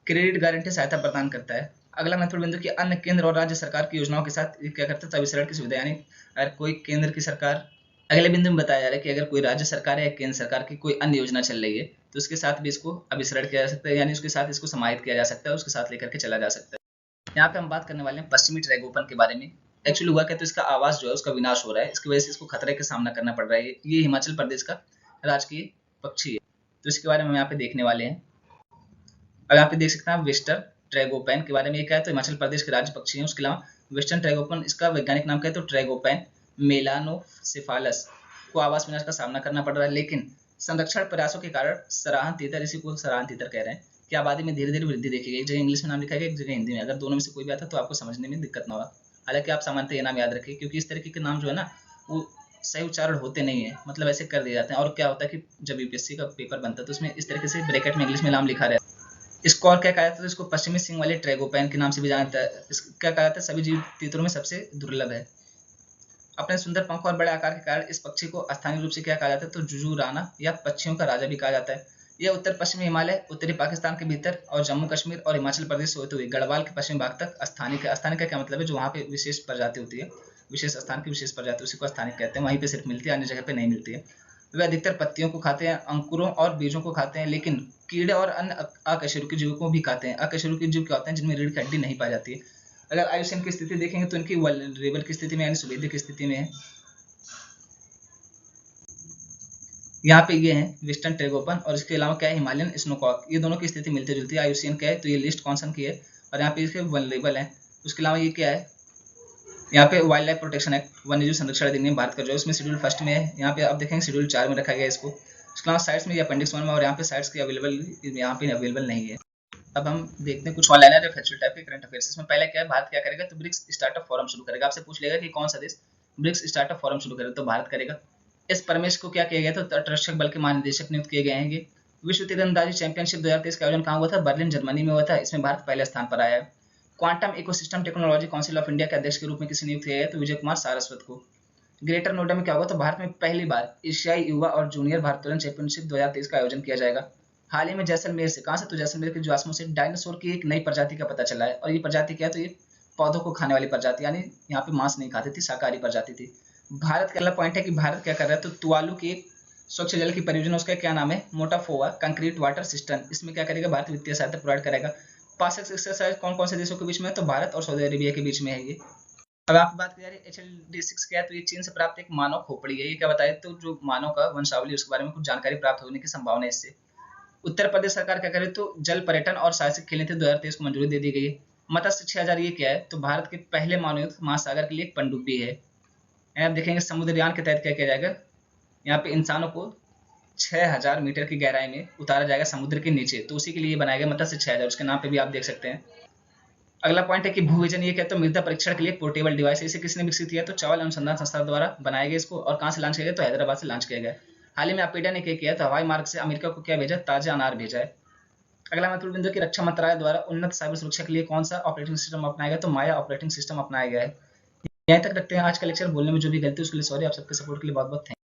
क्रेडिट गारंटी सहायता प्रदान करता है। अगला महत्वपूर्ण बिंदु कि अन्य केंद्र और राज्य सरकार की योजनाओं के साथ क्या करता है, तो अभिसरण की सुविधा। यानी अगर कोई केंद्र की सरकार, अगले बिंदु में बताया जा रहा है कि अगर कोई राज्य सरकार है या केंद्र सरकार की कोई अन्य योजना चल रही है तो उसके साथ भी इसको अभिसरण किया जा सकता है, यानी उसके साथ इसको समाहित किया जा सकता है, उसके साथ लेकर के चला जा सकता है। यहाँ पे हम बात करने वाले हैं पश्चिमी ट्रैगोपन के बारे में। एक्चुअली हुआ क्या, तो इसका आवास जो है उसका विनाश हो रहा है, इसकी वजह से इसको खतरे का सामना करना पड़ रहा है। ये हिमाचल प्रदेश का राजकीय पक्षी है, तो इसके बारे में हम यहाँ पे देखने वाले हैं। अब यहाँ पे देख सकते हैं वेस्टर्न ट्रैगोपैन के बारे में। क्या है, तो हिमाचल प्रदेश के राज्य पक्षी है। उसके अलावा वेस्टर्न ट्रैगोपन, इसका वैज्ञानिक नाम क्या है, तो ट्रैगोपैन मेलानोसेफालस को आवास विनाश का सामना करना पड़ रहा है। लेकिन संरक्षण प्रयासों के कारण सराहन तीतर, इसी को सराहन तीतर कह रहे हैं, कि आबादी में धीरे धीरे वृद्धि देखी गई। एक जगह इंग्लिश में नाम लिखा गया, एक जगह हिंदी में। अगर दोनों में से कोई भी आता तो आपको समझने में दिक्कत ना होगा। हालांकि आप सामान्यतः ये नाम याद रखिए, क्योंकि इस तरीके के नाम जो है ना वो सही उच्चारण होते नहीं है, मतलब ऐसे कर दिए जाते हैं। और क्या होता है कि जब यूपीएससी का पेपर बनता है तो उसमें इस तरीके से ब्रैकेट में इंग्लिश में नाम लिखा रहता है। इसको और क्या कहा जाता है, तो इसको पश्चिमी सिंह वाले ट्रैगोपैन के नाम से भी जाना जाता है। क्या कहा जाता है, सभी जीव तीतरों में सबसे दुर्लभ है। अपने सुंदर पंख और बड़े आकार के कारण इस पक्षी को स्थानीय रूप से क्या कहा जाता है, तो जुजूराना या पक्षियों का राजा भी कहा जाता है। यह उत्तर पश्चिमी हिमालय, उत्तरी पाकिस्तान के भीतर और जम्मू कश्मीर और हिमाचल प्रदेश से होते हुए गढ़वाल के पश्चिमी भाग तक स्थानिक है। स्थानिक का क्या मतलब है, जो वहाँ पे विशेष प्रजाति होती है, विशेष स्थान की विशेष प्रजाति, उसी को स्थानिक कहते हैं। वहीं पे सिर्फ मिलती है, अन्य जगह पे नहीं मिलती है। वे अधिकतर पत्तियों को खाते हैं, अंकुरों और बीजों को खाते हैं, लेकिन कीड़े और अन्य अकशेरुकी जीवों को भी खाते हैं। अकशेरुकी जीव क्या होते हैं, जिनमें रीढ़ की हड्डी नहीं पाई जाती है। अगर आयुष्मान की स्थिति देखेंगे तो इनकी वल्नरेबल की स्थिति में, यानी सुवेद्य की स्थिति में है। यहाँ पे ये है वेस्टर्न ट्रैगोपन, और इसके अलावा क्या है, हिमालयन स्नोकॉक। ये दोनों की स्थिति मिलती जुलती है। आयुष्मान क्या है, तो ये लिस्ट कौन सन की है, और यहाँ पे इसके वल्नरेबल है। उसके अलावा ये क्या है, यहाँ पे वाइल्ड लाइफ प्रोटेक्शन एक्ट, वन्यजीव संरक्षण अधिनियम भारत का जो है उसमें शेड्यूल फर्स्ट में है। यहाँ पे आप देखेंगे शेड्यूल 4 में रखा गया है इसको। उसके अलावा साइट्स में ये अपेंडिक्स 1 में, और यहाँ पे साइट्स की अवेलेबल यहाँ पे अवेलेबल नहीं है। अब हम देखते हैं कुछ ऑनलाइन या फैक्चुअल टाइप के करंट अफेयर्स। इसमें पहले क्या है, भारत क्या करेगा, तो ब्रिक्स स्टार्टअप फोरम शुरू करेगा। आपसे पूछ लेगा कि कौन सा देश ब्रिक्स स्टार्टअप फोरम शुरू करेगा, तो भारत करेगा। इस परमेश को क्या किया गया, तो तटरक्षक बल के महानिदेशक नियुक्त किए गए हैं। ये विश्व तीरंदाजी चैंपियनशिप 2023 का आयोजन कहाँ हुआ था, बर्लिन जर्मनी में हुआ था। इसमें भारत पहले स्थान पर आया है। Quantum ecosystem technology council of India के अध्यक्ष के रूप में किसे नियुक्त किया गया, तो विजय कुमार सारस्वत को। ग्रेटर नोएडा में क्या होगा, तो भारत में पहली बार एशियाई युवा और जूनियर भारतोलन चैंपियनशिप 2023 का आयोजन किया जाएगा। हाल ही में जैसलमेर से, कहाँ से, तो जैसलमेर के ज्वास्मों से डायनासोर की एक नई प्रजाति का पता चला है। और ये प्रजाति क्या है, तो ये पौधों को खाने वाली प्रजाति, यानी यहाँ पे मांस नहीं खाती थी, शाकाहारी प्रजाति थी। भारत का अगला पॉइंट है कि भारत क्या कर रहा है, तो तुवालू की एक स्वच्छ जल की परियोजना, उसका क्या नाम है, मोटाफोआ कंक्रीट वाटर सिस्टम। इसमें क्या करेगा, भारत वित्तीय सहायता प्रोवाइड करेगा। पासक एक्सरसाइज कौन कौन से देशों के बीच में है, तो भारत और सऊदी अरेबिया के बीच में है ये। अब आप बात करें HLD6 क्या है, तो ये चीन से प्राप्त एक मानव खोपड़ी है। ये क्या बताया, तो जो मानव का वंशावली उसके बारे में कुछ जानकारी प्राप्त होने की संभावना है इससे। उत्तर प्रदेश सरकार क्या करे, तो जल पर्यटन और साहसिक खेल नीति 2023 को मंजूरी दे दी गई है। मत्स्य 6000 ये क्या है, तो भारत के पहले मानवयुक्त महासागर के लिए एक पनडुब्बी है। आप देखेंगे समुद्रयान के तहत क्या किया जाएगा, यहाँ पे इंसानों को 6000 मीटर की गहराई में उतारा जाएगा समुद्र के नीचे, तो उसी के लिए बनाया गया मत्स्य 6000, उसके नाम पे भी आप देख सकते हैं। अगला पॉइंट है कि भूविजन ये क्या, तो मृदा परीक्षण के लिए पोर्टेबल डिवाइस है। इसे किसने विकसित किया, तो चावल अनुसंधान संस्थान द्वारा बनाया गया इसको। और कहाँ से लॉन्च किया गया, तो हैदराबाद से लॉन्च किया गया। हाल ही में अपेडा ने क्या किया, तो हवाई मार्ग से अमेरिका को क्या भेजा, ताजा अनार भेजा है। अगला महत्वपूर्ण बिंदु की रक्षा मंत्रालय द्वारा उन्नत साइबर सुरक्षा के लिए कौन सा ऑपरेटिंग सिस्टम अपनाया गया, तो माया ऑपरेटिंग सिस्टम अपनाया गया है। यहीं तक रखते हैं आज का लेक्चर। बोलने में जो भी गलती उसके लिए सॉरी। आप सबके सपोर्ट के लिए बहुत बहुत थैंक